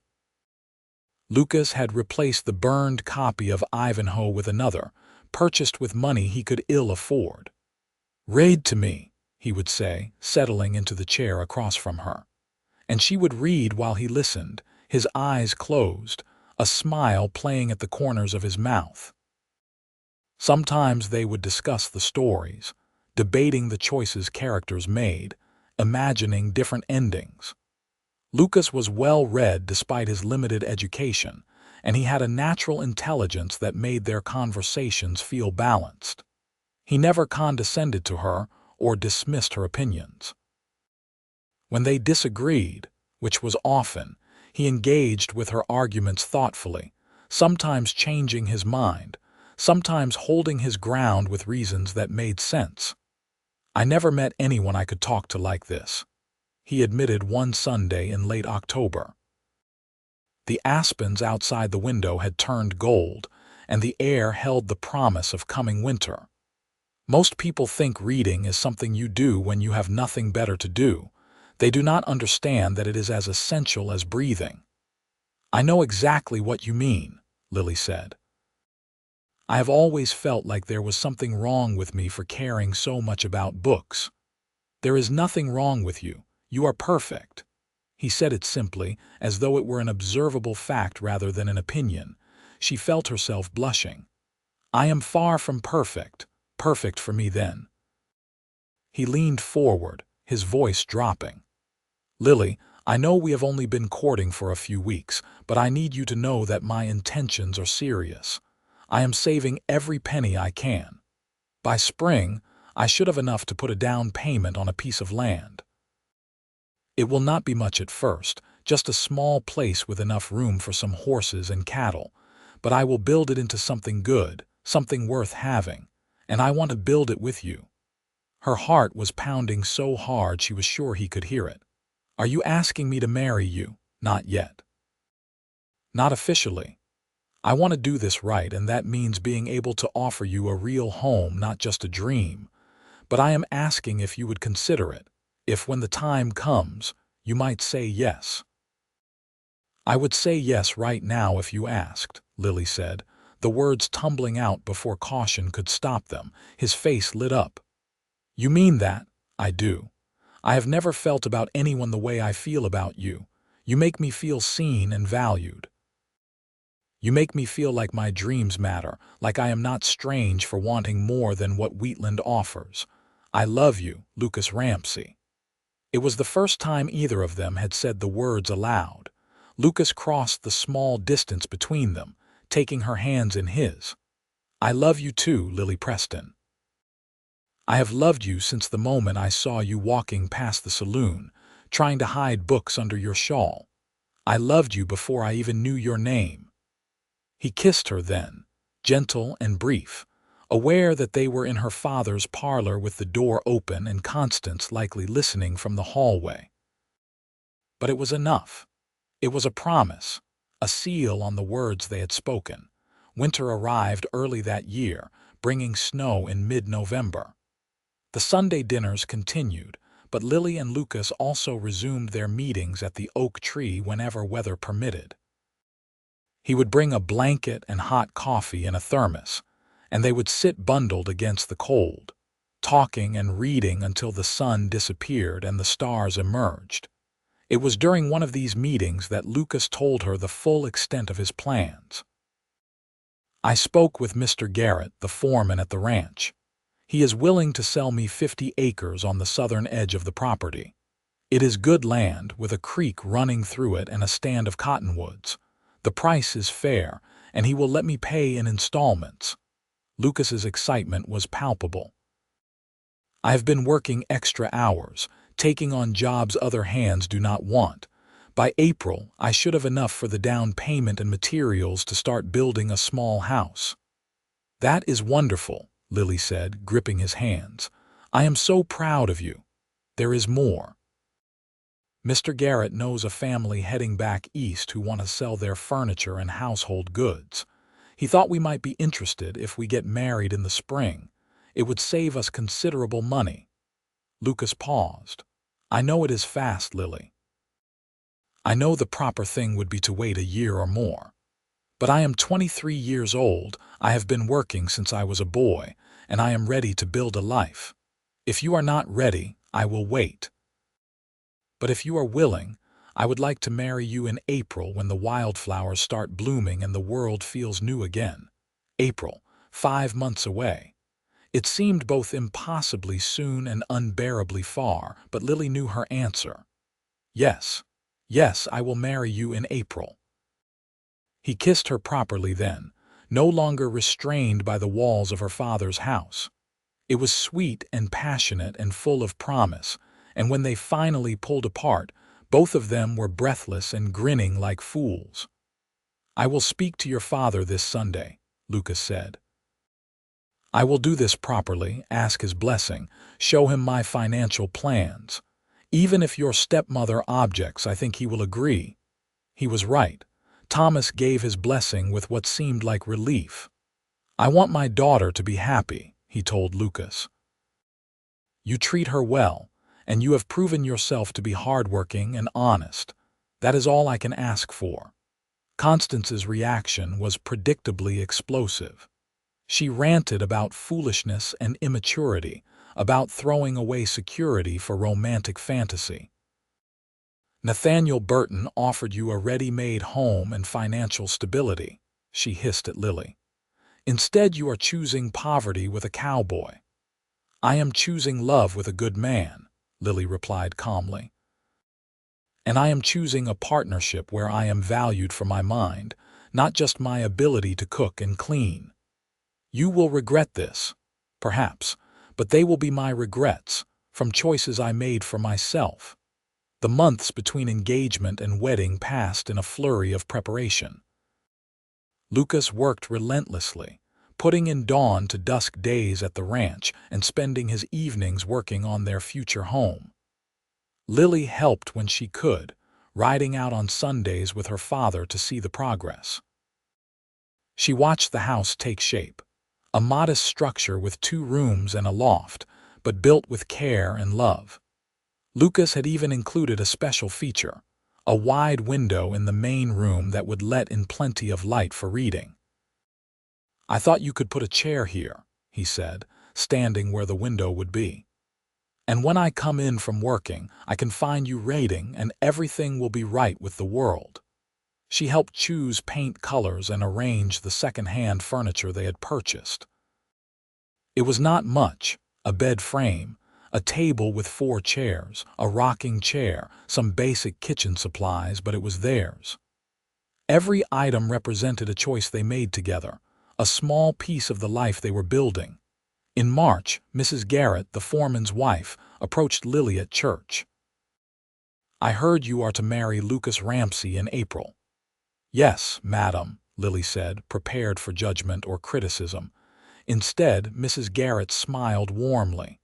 A: Lucas had replaced the burned copy of Ivanhoe with another, purchased with money he could ill afford. "Read to me," he would say, settling into the chair across from her. And she would read while he listened, his eyes closed, a smile playing at the corners of his mouth. Sometimes they would discuss the stories, debating the choices characters made, imagining different endings. Lucas was well-read despite his limited education, and he had a natural intelligence that made their conversations feel balanced. He never condescended to her or dismissed her opinions. When they disagreed, which was often, he engaged with her arguments thoughtfully, sometimes changing his mind, sometimes holding his ground with reasons that made sense. "I never met anyone I could talk to like this," he admitted one Sunday in late October. The aspens outside the window had turned gold, and the air held the promise of coming winter. Most people think reading is something you do when you have nothing better to do. They do not understand that it is as essential as breathing. "I know exactly what you mean," Lily said. "I have always felt like there was something wrong with me for caring so much about books." "There is nothing wrong with you. You are perfect." He said it simply, as though it were an observable fact rather than an opinion. She felt herself blushing. "I am far from perfect. Perfect for me then." He leaned forward, his voice dropping. "Lily, I know we have only been courting for a few weeks, but I need you to know that my intentions are serious. I am saving every penny I can. By spring, I should have enough to put a down payment on a piece of land. It will not be much at first, just a small place with enough room for some horses and cattle, but I will build it into something good, something worth having, and I want to build it with you." Her heart was pounding so hard she was sure he could hear it. "Are you asking me to marry you?" "Not yet." "Not officially. I want to do this right, and that means being able to offer you a real home, not just a dream. But I am asking if you would consider it, if when the time comes, you might say yes." "I would say yes right now if you asked," Lily said, the words tumbling out before caution could stop them. His face lit up. "You mean that?" "I do. I have never felt about anyone the way I feel about you. You make me feel seen and valued. You make me feel like my dreams matter, like I am not strange for wanting more than what Wheatland offers. I love you, Lucas Ramsey." It was the first time either of them had said the words aloud. Lucas crossed the small distance between them, taking her hands in his. "I love you too, Lily Preston. I have loved you since the moment I saw you walking past the saloon, trying to hide books under your shawl. I loved you before I even knew your name." He kissed her then, gentle and brief, aware that they were in her father's parlor with the door open and Constance likely listening from the hallway. But it was enough. It was a promise, a seal on the words they had spoken. Winter arrived early that year, bringing snow in mid-November. The Sunday dinners continued, but Lily and Lucas also resumed their meetings at the oak tree whenever weather permitted. He would bring a blanket and hot coffee in a thermos, and they would sit bundled against the cold, talking and reading until the sun disappeared and the stars emerged. It was during one of these meetings that Lucas told her the full extent of his plans. "I spoke with Mr. Garrett, the foreman at the ranch. He is willing to sell me 50 acres on the southern edge of the property. It is good land with a creek running through it and a stand of cottonwoods. The price is fair, and he will let me pay in installments." Lucas's excitement was palpable. "I have been working extra hours, taking on jobs other hands do not want, By April, I should have enough for the down payment and materials to start building a small house. That is wonderful, Lily said, gripping his hands. I am so proud of you. There is more. Mr. Garrett knows a family heading back east who want to sell their furniture and household goods. He thought we might be interested if we get married in the spring. It would save us considerable money. Lucas paused. I know it is fast, Lily. I know the proper thing would be to wait a year or more. But I am 23 years old, I have been working since I was a boy, and I am ready to build a life. If you are not ready, I will wait. But if you are willing, I would like to marry you in April when the wildflowers start blooming and the world feels new again. April, 5 months away. It seemed both impossibly soon and unbearably far, but Lily knew her answer. Yes, yes, I will marry you in April. He kissed her properly then, no longer restrained by the walls of her father's house. It was sweet and passionate and full of promise, and when they finally pulled apart, both of them were breathless and grinning like fools. I will speak to your father this Sunday, Lucas said. I will do this properly, ask his blessing, show him my financial plans. Even if your stepmother objects, I think he will agree. He was right. Thomas gave his blessing with what seemed like relief. I want my daughter to be happy, he told Lucas. You treat her well, and you have proven yourself to be hardworking and honest. That is all I can ask for. Constance's reaction was predictably explosive. She ranted about foolishness and immaturity, about throwing away security for romantic fantasy. Nathaniel Burton offered you a ready-made home and financial stability, she hissed at Lily. Instead, you are choosing poverty with a cowboy. I am choosing love with a good man, Lily replied calmly. And I am choosing a partnership where I am valued for my mind, not just my ability to cook and clean. You will regret this, perhaps, but they will be my regrets, from choices I made for myself. The months between engagement and wedding passed in a flurry of preparation. Lucas worked relentlessly, putting in dawn to dusk days at the ranch and spending his evenings working on their future home. Lily helped when she could, riding out on Sundays with her father to see the progress. She watched the house take shape, a modest structure with 2 rooms and a loft, but built with care and love. Lucas had even included a special feature, a wide window in the main room that would let in plenty of light for reading. I thought you could put a chair here, he said, standing where the window would be. And when I come in from working, I can find you reading and everything will be right with the world. She helped choose paint colors and arrange the second-hand furniture they had purchased. It was not much, a bed frame, a table with 4 chairs, a rocking chair, some basic kitchen supplies, but it was theirs. Every item represented a choice they made together, a small piece of the life they were building. In March, Mrs. Garrett, the foreman's wife, approached Lily at church. I heard you are to marry Lucas Ramsey in April. Yes, madam, Lily said, prepared for judgment or criticism. Instead, Mrs. Garrett smiled warmly.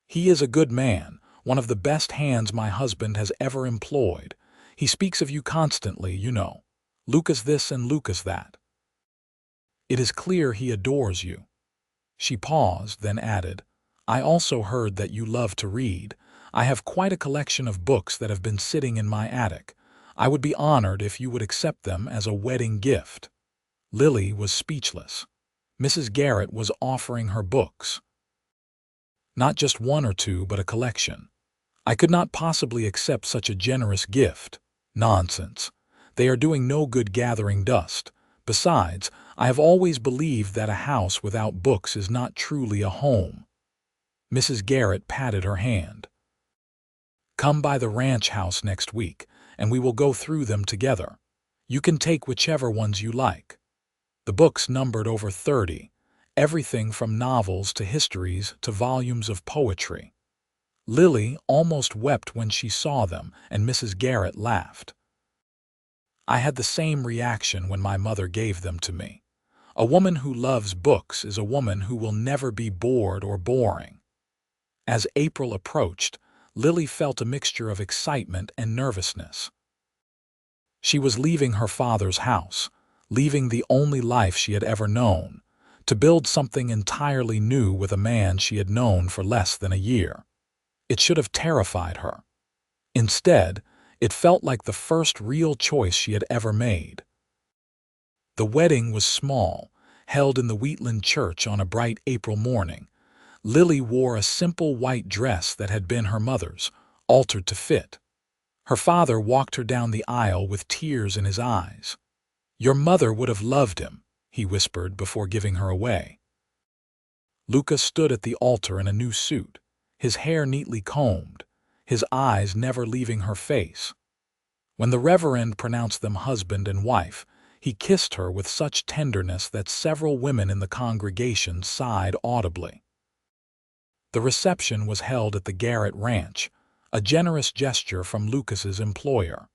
A: He is a good man, one of the best hands my husband has ever employed. He speaks of you constantly, you know. Lucas this and Lucas that. It is clear he adores you. She paused, then added, I also heard that you love to read. I have quite a collection of books that have been sitting in my attic. I would be honored if you would accept them as a wedding gift. Lily was speechless. Mrs. Garrett was offering her books. Not just 1 or 2, but a collection. I could not possibly accept such a generous gift. Nonsense. They are doing no good gathering dust. Besides, I have always believed that a house without books is not truly a home. Mrs. Garrett patted her hand. Come by the ranch house next week, and we will go through them together. You can take whichever ones you like. The books numbered over 30, everything from novels to histories to volumes of poetry. Lily almost wept when she saw them, and Mrs. Garrett laughed. I had the same reaction when my mother gave them to me. A woman who loves books is a woman who will never be bored or boring. As April approached, Lily felt a mixture of excitement and nervousness. She was leaving her father's house, leaving the only life she had ever known, to build something entirely new with a man she had known for less than a year. It should have terrified her. Instead, it felt like the first real choice she had ever made. The wedding was small, held in the Wheatland church on a bright April morning. Lily wore a simple white dress that had been her mother's, altered to fit. Her father walked her down the aisle with tears in his eyes. "Your mother would have loved him," he whispered before giving her away. Lucas stood at the altar in a new suit, his hair neatly combed, his eyes never leaving her face. When the Reverend pronounced them husband and wife, he kissed her with such tenderness that several women in the congregation sighed audibly. The reception was held at the Garrett Ranch, a generous gesture from Lucas's employer.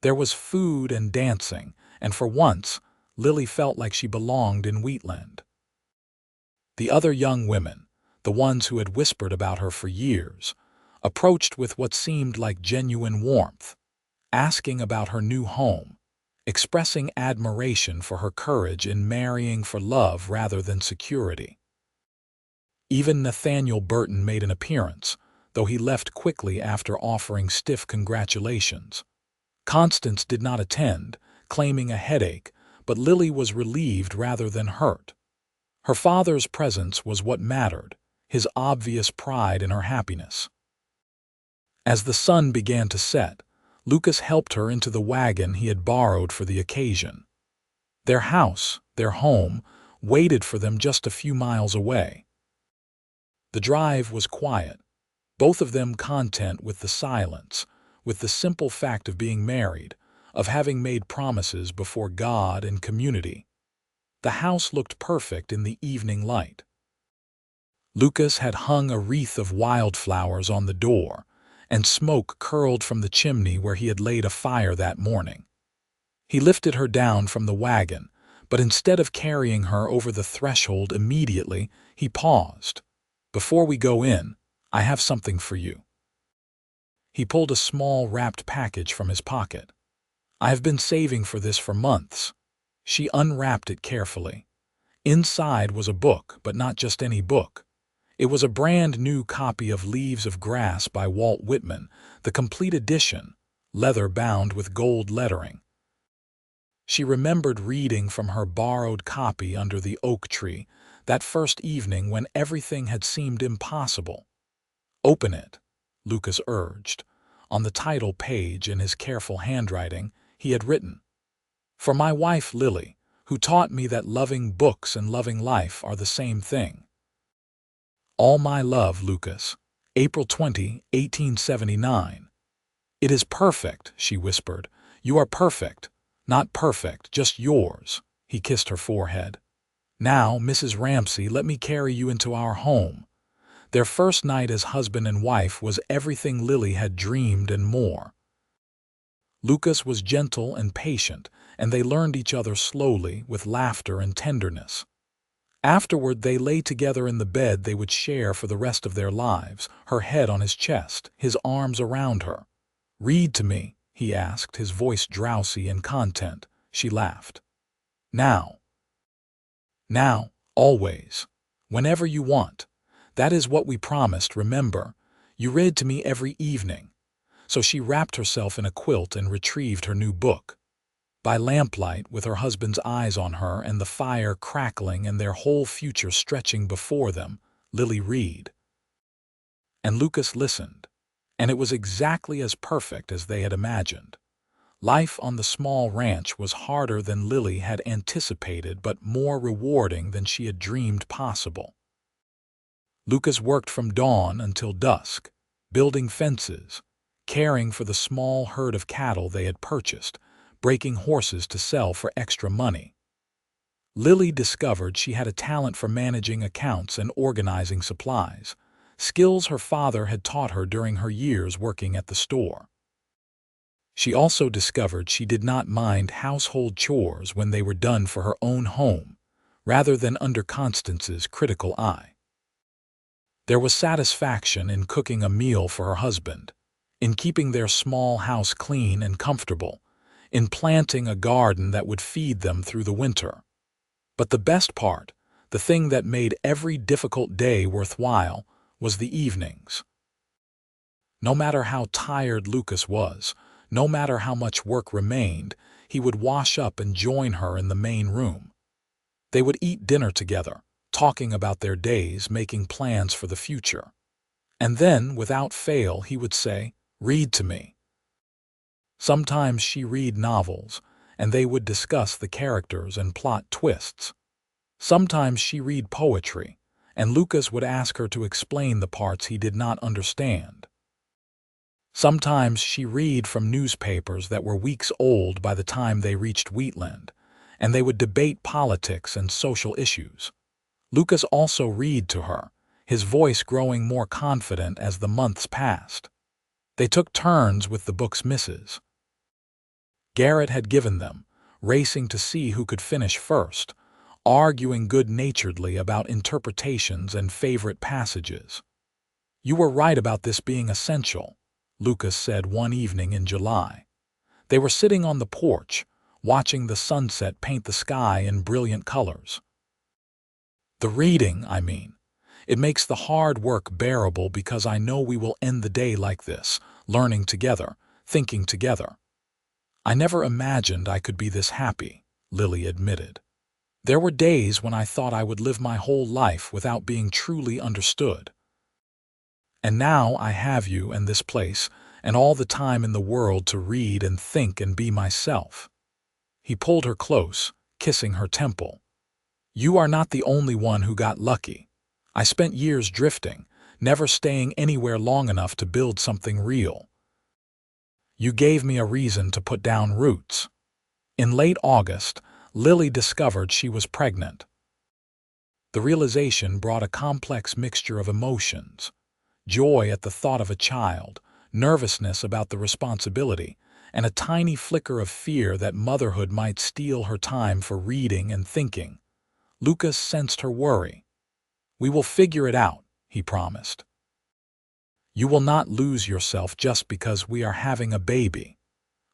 A: There was food and dancing, and for once, Lily felt like she belonged in Wheatland. The other young women, the ones who had whispered about her for years, approached with what seemed like genuine warmth, asking about her new home, expressing admiration for her courage in marrying for love rather than security. Even Nathaniel Burton made an appearance, though he left quickly after offering stiff congratulations. Constance did not attend, claiming a headache, but Lily was relieved rather than hurt. Her father's presence was what mattered, his obvious pride in her happiness. As the sun began to set, Lucas helped her into the wagon he had borrowed for the occasion. Their house, their home, waited for them just a few miles away. The drive was quiet, both of them content with the silence, with the simple fact of being married, of having made promises before God and community. The house looked perfect in the evening light. Lucas had hung a wreath of wildflowers on the door, and smoke curled from the chimney where he had laid a fire that morning. He lifted her down from the wagon, but instead of carrying her over the threshold immediately, he paused. "Before we go in, I have something for you." He pulled a small wrapped package from his pocket. "I have been saving for this for months." She unwrapped it carefully. Inside was a book, but not just any book. It was a brand new copy of Leaves of Grass by Walt Whitman, the complete edition, leather-bound with gold lettering. She remembered reading from her borrowed copy under the oak tree, that first evening when everything had seemed impossible. "Open it," Lucas urged. On the title page, in his careful handwriting, he had written, "For my wife Lily, who taught me that loving books and loving life are the same thing. All my love, Lucas. April 20, 1879. It is perfect," she whispered. "You are perfect. Not perfect, just yours." He kissed her forehead. "Now, Mrs. Ramsey, let me carry you into our home." Their first night as husband and wife was everything Lily had dreamed and more. Lucas was gentle and patient, and they learned each other slowly, with laughter and tenderness. Afterward, they lay together in the bed they would share for the rest of their lives, her head on his chest, his arms around her. "Read to me," he asked, his voice drowsy and content. She laughed. Now, always, whenever you want. That is what we promised, remember? You read to me every evening." So she wrapped herself in a quilt and retrieved her new book. By lamplight, with her husband's eyes on her and the fire crackling and their whole future stretching before them, Lily read. And Lucas listened, and it was exactly as perfect as they had imagined. Life on the small ranch was harder than Lily had anticipated, but more rewarding than she had dreamed possible. Lucas worked from dawn until dusk, building fences, caring for the small herd of cattle they had purchased, breaking horses to sell for extra money. Lily discovered she had a talent for managing accounts and organizing supplies. skills her father had taught her during her years working at the store. She also discovered she did not mind household chores when they were done for her own home, rather than under Constance's critical eye. There was satisfaction in cooking a meal for her husband, in keeping their small house clean and comfortable, in planting a garden that would feed them through the winter. But the best part, the thing that made every difficult day worthwhile, was the evenings. No matter how tired Lucas was, no matter how much work remained, he would wash up and join her in the main room. They would eat dinner together, talking about their days, making plans for the future. And then, without fail, he would say, "Read to me." Sometimes she read novels, and they would discuss the characters and plot twists. Sometimes she read poetry, and Lucas would ask her to explain the parts he did not understand. Sometimes she read from newspapers that were weeks old by the time they reached Wheatland, and they would debate politics and social issues. Lucas also read to her, his voice growing more confident as the months passed. They took turns with the book's misses. Garrett had given them, racing to see who could finish first, arguing good-naturedly about interpretations and favorite passages. "You were right about this being essential," Lucas said one evening in July. They were sitting on the porch, watching the sunset paint the sky in brilliant colors. "The reading, I mean. It makes the hard work bearable because I know we will end the day like this, learning together, thinking together." "I never imagined I could be this happy," Lily admitted. "There were days when I thought I would live my whole life without being truly understood. And now I have you and this place and all the time in the world to read and think and be myself." He pulled her close, kissing her temple. "You are not the only one who got lucky. I spent years drifting, never staying anywhere long enough to build something real. You gave me a reason to put down roots." In late August, Lily discovered she was pregnant. The realization brought a complex mixture of emotions: joy at the thought of a child, nervousness about the responsibility, and a tiny flicker of fear that motherhood might steal her time for reading and thinking. Lucas sensed her worry. "We will figure it out," he promised. "You will not lose yourself just because we are having a baby.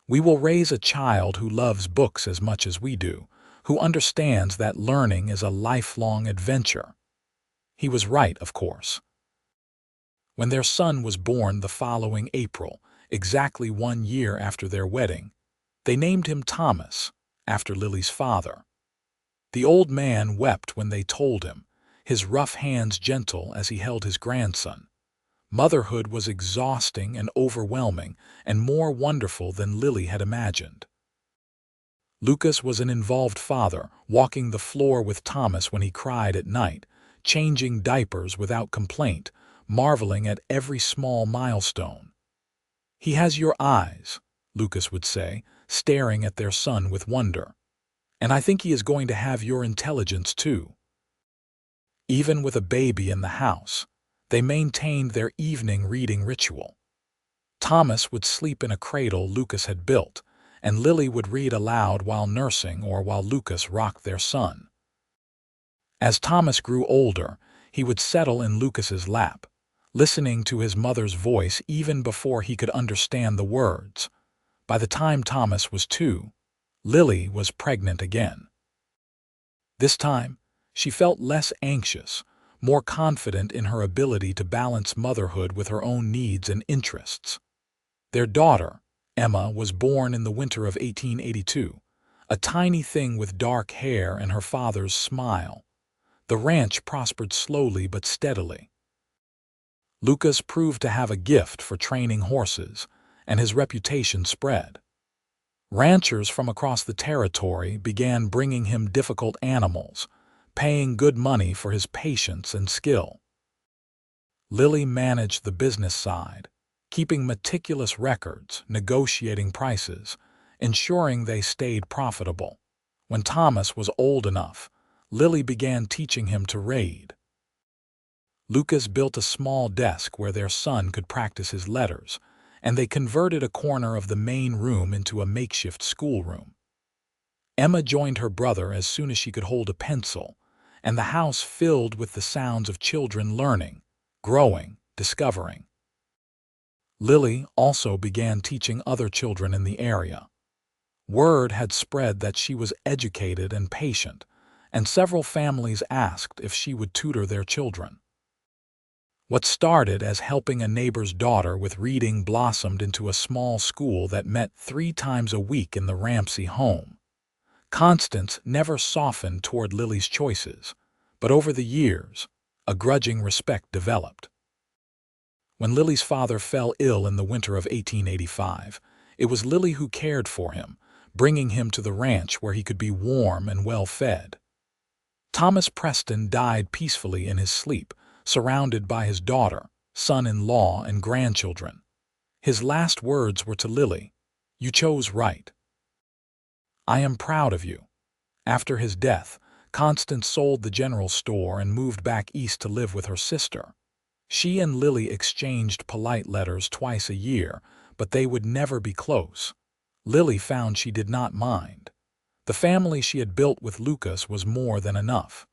A: We will raise a child who loves books as much as we do, who understands that learning is a lifelong adventure." He was right, of course. When their son was born the following April, exactly 1 year after their wedding, they named him Thomas, after Lily's father. The old man wept when they told him, his rough hands gentle as he held his grandson. Motherhood was exhausting and overwhelming, and more wonderful than Lily had imagined. Lucas was an involved father, walking the floor with Thomas when he cried at night, changing diapers without complaint, marveling at every small milestone. "He has your eyes," Lucas would say, staring at their son with wonder. "And I think he is going to have your intelligence too." Even with a baby in the house, they maintained their evening reading ritual. Thomas would sleep in a cradle Lucas had built, and Lily would read aloud while nursing or while Lucas rocked their son. As Thomas grew older, he would settle in Lucas's lap, listening to his mother's voice even before he could understand the words. By the time Thomas was 2, Lily was pregnant again. This time, she felt less anxious, more confident in her ability to balance motherhood with her own needs and interests. Their daughter, Emma, was born in the winter of 1882, a tiny thing with dark hair and her father's smile. The ranch prospered slowly but steadily. Lucas proved to have a gift for training horses, and his reputation spread. Ranchers from across the territory began bringing him difficult animals, paying good money for his patience and skill. Lily managed the business side, keeping meticulous records, negotiating prices, ensuring they stayed profitable. When Thomas was old enough, Lily began teaching him to read. Lucas built a small desk where their son could practice his letters, and they converted a corner of the main room into a makeshift schoolroom. Emma joined her brother as soon as she could hold a pencil, and the house filled with the sounds of children learning, growing, discovering. Lily also began teaching other children in the area. Word had spread that she was educated and patient, and several families asked if she would tutor their children. What started as helping a neighbor's daughter with reading blossomed into a small school that met 3 times a week in the Ramsey home. Constance never softened toward Lily's choices, but over the years, a grudging respect developed. When Lily's father fell ill in the winter of 1885, it was Lily who cared for him, bringing him to the ranch where he could be warm and well fed. Thomas Preston died peacefully in his sleep, surrounded by his daughter, son-in-law, and grandchildren. His last words were to Lily, "You chose right. I am proud of you." After his death, Constance sold the general store and moved back east to live with her sister. She and Lily exchanged polite letters twice a year, but they would never be close. Lily found she did not mind. The family she had built with Lucas was more than enough.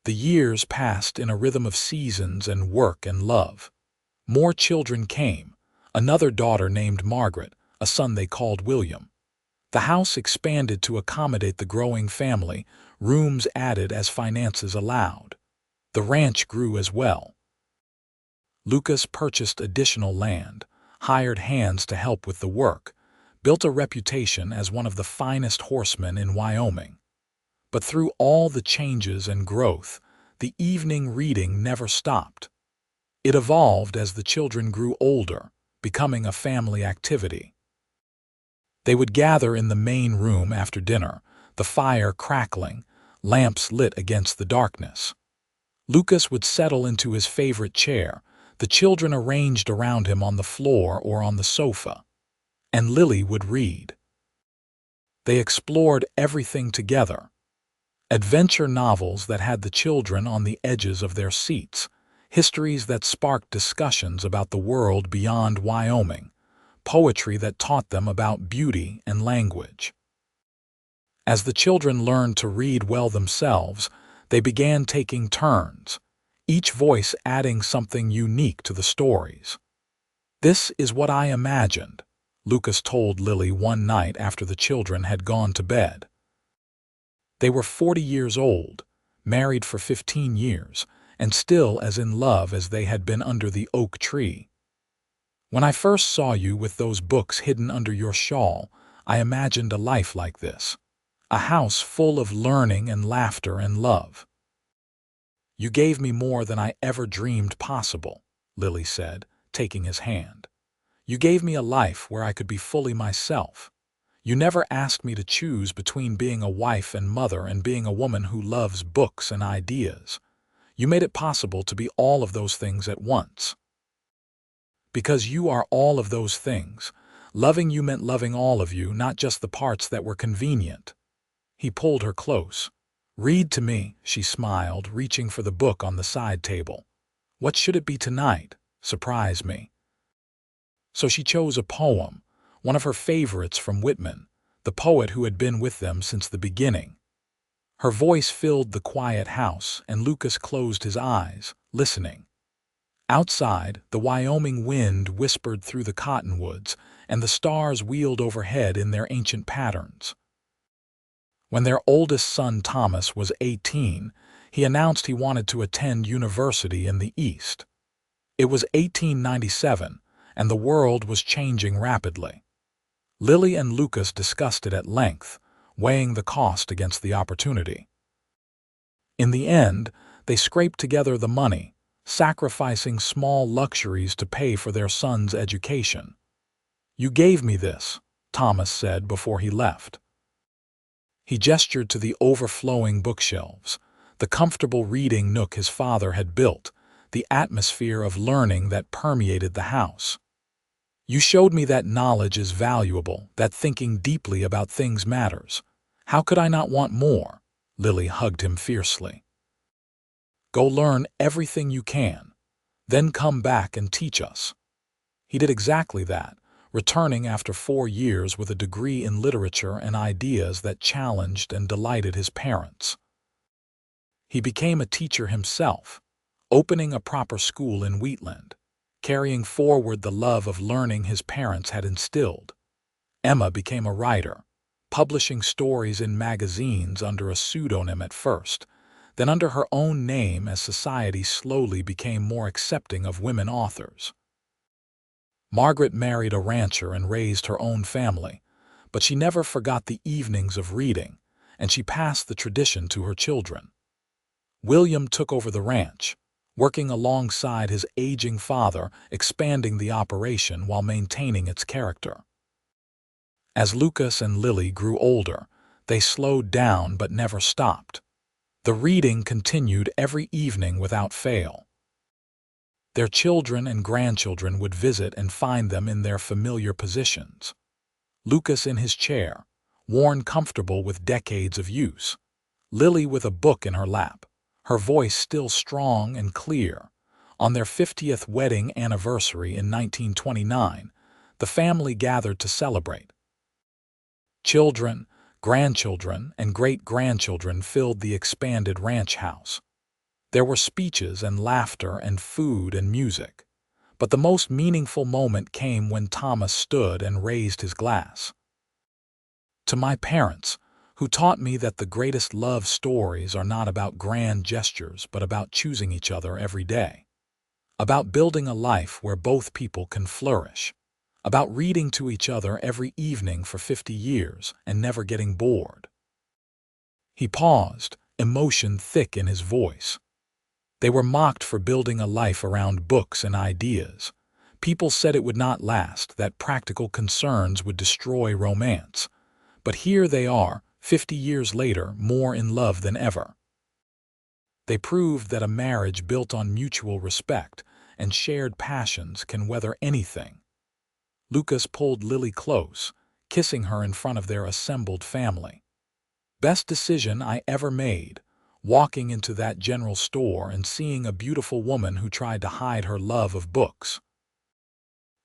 A: The years passed in a rhythm of seasons and work and love. More children came, another daughter named Margaret, a son they called William. The house expanded to accommodate the growing family, rooms added as finances allowed. The ranch grew as well. Lucas purchased additional land, hired hands to help with the work, built a reputation as one of the finest horsemen in Wyoming. But through all the changes and growth, the evening reading never stopped. It evolved as the children grew older, becoming a family activity. They would gather in the main room after dinner, the fire crackling, lamps lit against the darkness. Lucas would settle into his favorite chair, the children arranged around him on the floor or on the sofa, and Lily would read. They explored everything together. Adventure novels that had the children on the edges of their seats, histories that sparked discussions about the world beyond Wyoming, poetry that taught them about beauty and language. As the children learned to read well themselves, they began taking turns, each voice adding something unique to the stories. "This is what I imagined," Lucas told Lily one night after the children had gone to bed. They were 40 years old, married for 15 years, and still as in love as they had been under the oak tree. "When I first saw you with those books hidden under your shawl, I imagined a life like this, a house full of learning and laughter and love." "You gave me more than I ever dreamed possible," Lily said, taking his hand. "You gave me a life where I could be fully myself. You never asked me to choose between being a wife and mother and being a woman who loves books and ideas. You made it possible to be all of those things at once. Because you are all of those things, loving you meant loving all of you, not just the parts that were convenient." He pulled her close. "Read to me," she smiled, reaching for the book on the side table. "What should it be tonight? Surprise me." So she chose a poem, one of her favorites from Whitman, the poet who had been with them since the beginning. Her voice filled the quiet house, and Lucas closed his eyes, listening. Outside, the Wyoming wind whispered through the cottonwoods, and the stars wheeled overhead in their ancient patterns. When their oldest son Thomas was 18, he announced he wanted to attend university in the East. It was 1897, and the world was changing rapidly. Lily and Lucas discussed it at length, weighing the cost against the opportunity. In the end, they scraped together the money, sacrificing small luxuries to pay for their son's education. "You gave me this," Thomas said before he left. He gestured to the overflowing bookshelves, the comfortable reading nook his father had built, the atmosphere of learning that permeated the house. "You showed me that knowledge is valuable, that thinking deeply about things matters. How could I not want more?" Lily hugged him fiercely. Go learn everything you can, then come back and teach us." He did exactly that, returning after 4 years with a degree in literature and ideas that challenged and delighted his parents. He became a teacher himself, opening a proper school in Wheatland, carrying forward the love of learning his parents had instilled. Emma became a writer, publishing stories in magazines under a pseudonym at first, then under her own name as society slowly became more accepting of women authors. Margaret married a rancher and raised her own family, but she never forgot the evenings of reading, and she passed the tradition to her children. William took over the ranch, working alongside his aging father, expanding the operation while maintaining its character. As Lucas and Lily grew older, they slowed down but never stopped. The reading continued every evening without fail. Their children and grandchildren would visit and find them in their familiar positions. Lucas in his chair, worn comfortable with decades of use. Lily with a book in her lap, her voice still strong and clear. On their 50th wedding anniversary in 1929, the family gathered to celebrate. Children, grandchildren, and great-grandchildren filled the expanded ranch house. There were speeches and laughter and food and music. But the most meaningful moment came when Thomas stood and raised his glass. "To my parents, who taught me that the greatest love stories are not about grand gestures but about choosing each other every day. About building a life where both people can flourish. About reading to each other every evening for 50 years and never getting bored." He paused, emotion thick in his voice. They were mocked for building a life around books and ideas. People said it would not last, that practical concerns would destroy romance. But here they are, 50 years later, more in love than ever. They proved that a marriage built on mutual respect and shared passions can weather anything. Lucas pulled Lily close, kissing her in front of their assembled family. "Best decision I ever made, walking into that general store and seeing a beautiful woman who tried to hide her love of books.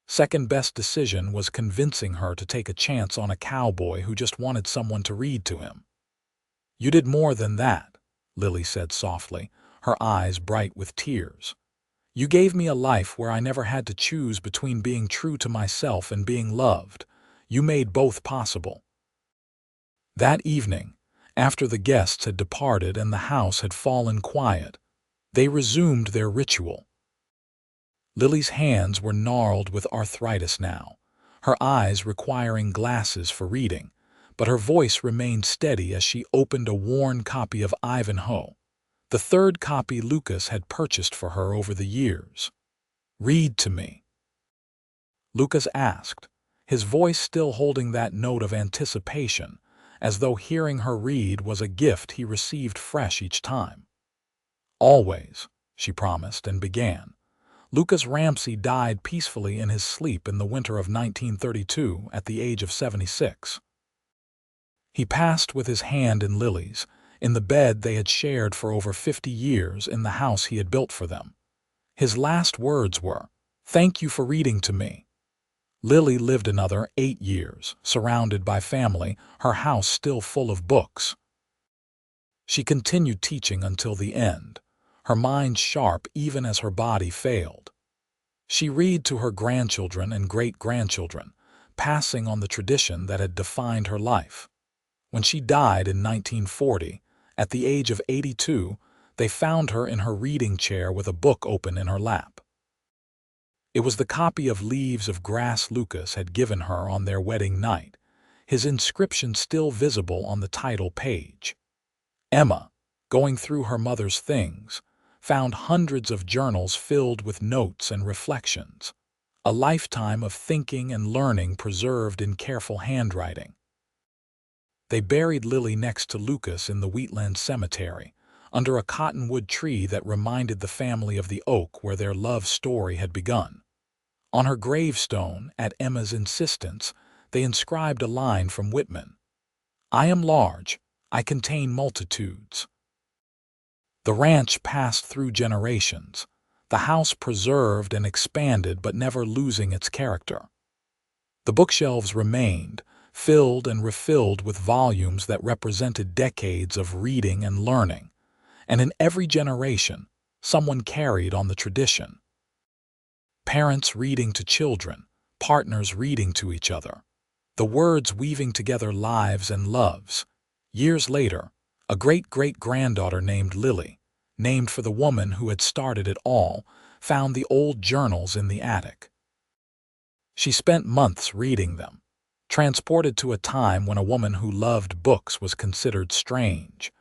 A: Second best decision was convincing her to take a chance on a cowboy who just wanted someone to read to him." "You did more than that," Lily said softly, her eyes bright with tears. "You gave me a life where I never had to choose between being true to myself and being loved. You made both possible." That evening, after the guests had departed and the house had fallen quiet, they resumed their ritual. Lily's hands were gnarled with arthritis now, her eyes requiring glasses for reading, but her voice remained steady as she opened a worn copy of Ivanhoe, the third copy Lucas had purchased for her over the years. "Read to me," Lucas asked, his voice still holding that note of anticipation, as though hearing her read was a gift he received fresh each time. "Always," she promised and began. Lucas Ramsey died peacefully in his sleep in the winter of 1932 at the age of 76. He passed with his hand in Lily's, in the bed they had shared for over 50 years in the house he had built for them. His last words were, "Thank you for reading to me." Lily lived another 8 years, surrounded by family, her house still full of books. She continued teaching until the end, her mind sharp even as her body failed. She read to her grandchildren and great-grandchildren, passing on the tradition that had defined her life. When she died in 1940, at the age of 82, they found her in her reading chair with a book open in her lap. It was the copy of Leaves of Grass Lucas had given her on their wedding night, his inscription still visible on the title page. Emma, going through her mother's things, found hundreds of journals filled with notes and reflections, a lifetime of thinking and learning preserved in careful handwriting. They buried Lily next to Lucas in the Wheatland cemetery, under a cottonwood tree that reminded the family of the oak where their love story had begun. On her gravestone, at Emma's insistence, they inscribed a line from Whitman, "I am large, I contain multitudes." The ranch passed through generations, the house preserved and expanded but never losing its character. The bookshelves remained, filled and refilled with volumes that represented decades of reading and learning, and in every generation, someone carried on the tradition. Parents reading to children, partners reading to each other, the words weaving together lives and loves. Years later, a great-great-granddaughter named Lily, named for the woman who had started it all, found the old journals in the attic. She spent months reading them, transported to a time when a woman who loved books was considered strange,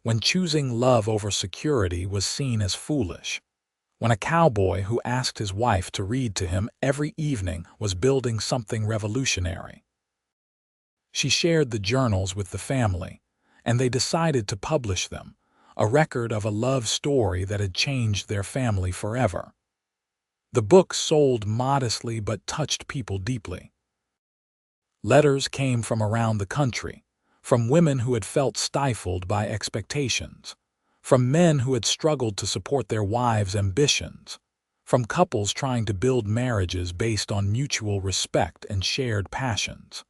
A: when choosing love over security was seen as foolish, when a cowboy who asked his wife to read to him every evening was building something revolutionary. She shared the journals with the family, and they decided to publish them, a record of a love story that had changed their family forever. The book sold modestly but touched people deeply. Letters came from around the country, from women who had felt stifled by expectations, from men who had struggled to support their wives' ambitions, from couples trying to build marriages based on mutual respect and shared passions.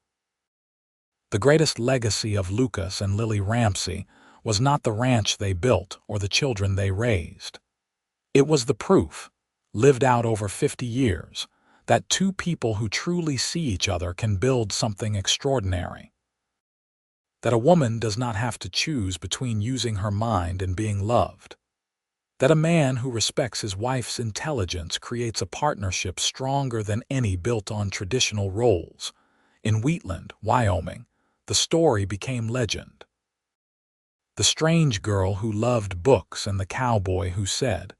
A: The greatest legacy of Lucas and Lily Ramsey was not the ranch they built or the children they raised. It was the proof, lived out over 50 years, that two people who truly see each other can build something extraordinary. That a woman does not have to choose between using her mind and being loved. That a man who respects his wife's intelligence creates a partnership stronger than any built on traditional roles. In Wheatland, Wyoming, the story became legend. The strange girl who loved books and the cowboy who said,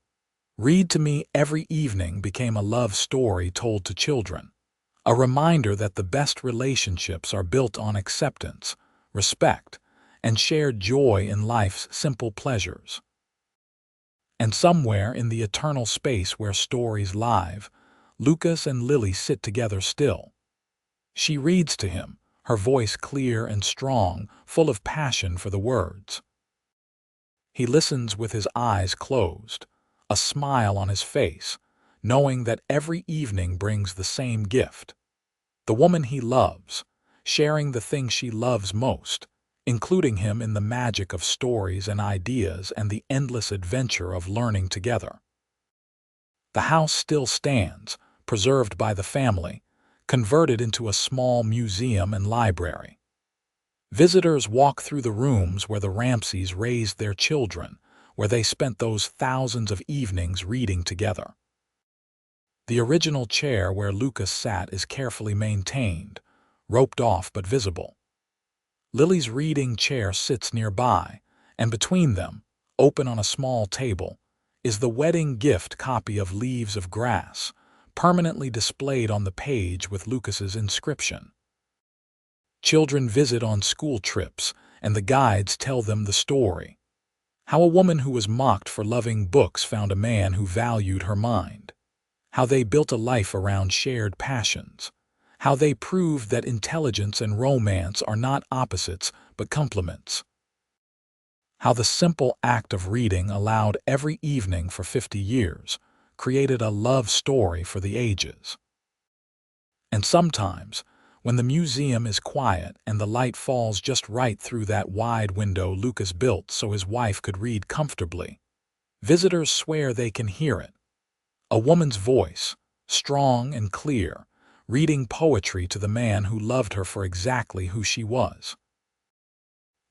A: "Read to me every evening," became a love story told to children, a reminder that the best relationships are built on acceptance, respect, and shared joy in life's simple pleasures. And somewhere in the eternal space where stories live, Lucas and Lily sit together still. She reads to him, her voice clear and strong, full of passion for the words. He listens with his eyes closed, a smile on his face, knowing that every evening brings the same gift. The woman he loves, sharing the thing she loves most, including him in the magic of stories and ideas and the endless adventure of learning together. The house still stands, preserved by the family, converted into a small museum and library. Visitors walk through the rooms where the Ramseys raised their children, where they spent those thousands of evenings reading together. The original chair where Lucas sat is carefully maintained, roped off but visible. Lily's reading chair sits nearby, and between them, open on a small table, is the wedding gift copy of Leaves of Grass, permanently displayed on the page with Lucas's inscription. Children visit on school trips, and the guides tell them the story. How a woman who was mocked for loving books found a man who valued her mind. How they built a life around shared passions. How they proved that intelligence and romance are not opposites but complements. How the simple act of reading allowed every evening for 50 years, created a love story for the ages. And sometimes, when the museum is quiet and the light falls just right through that wide window Lucas built so his wife could read comfortably, visitors swear they can hear it. A woman's voice, strong and clear, reading poetry to the man who loved her for exactly who she was.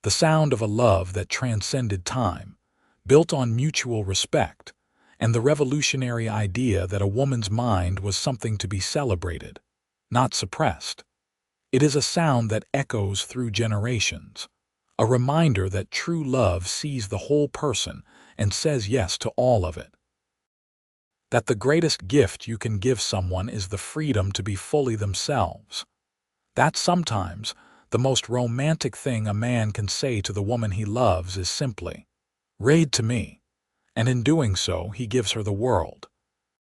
A: The sound of a love that transcended time, built on mutual respect, and the revolutionary idea that a woman's mind was something to be celebrated, not suppressed. It is a sound that echoes through generations, a reminder that true love sees the whole person and says yes to all of it. That the greatest gift you can give someone is the freedom to be fully themselves. That sometimes the most romantic thing a man can say to the woman he loves is simply, "Read to me," and in doing so he gives her the world.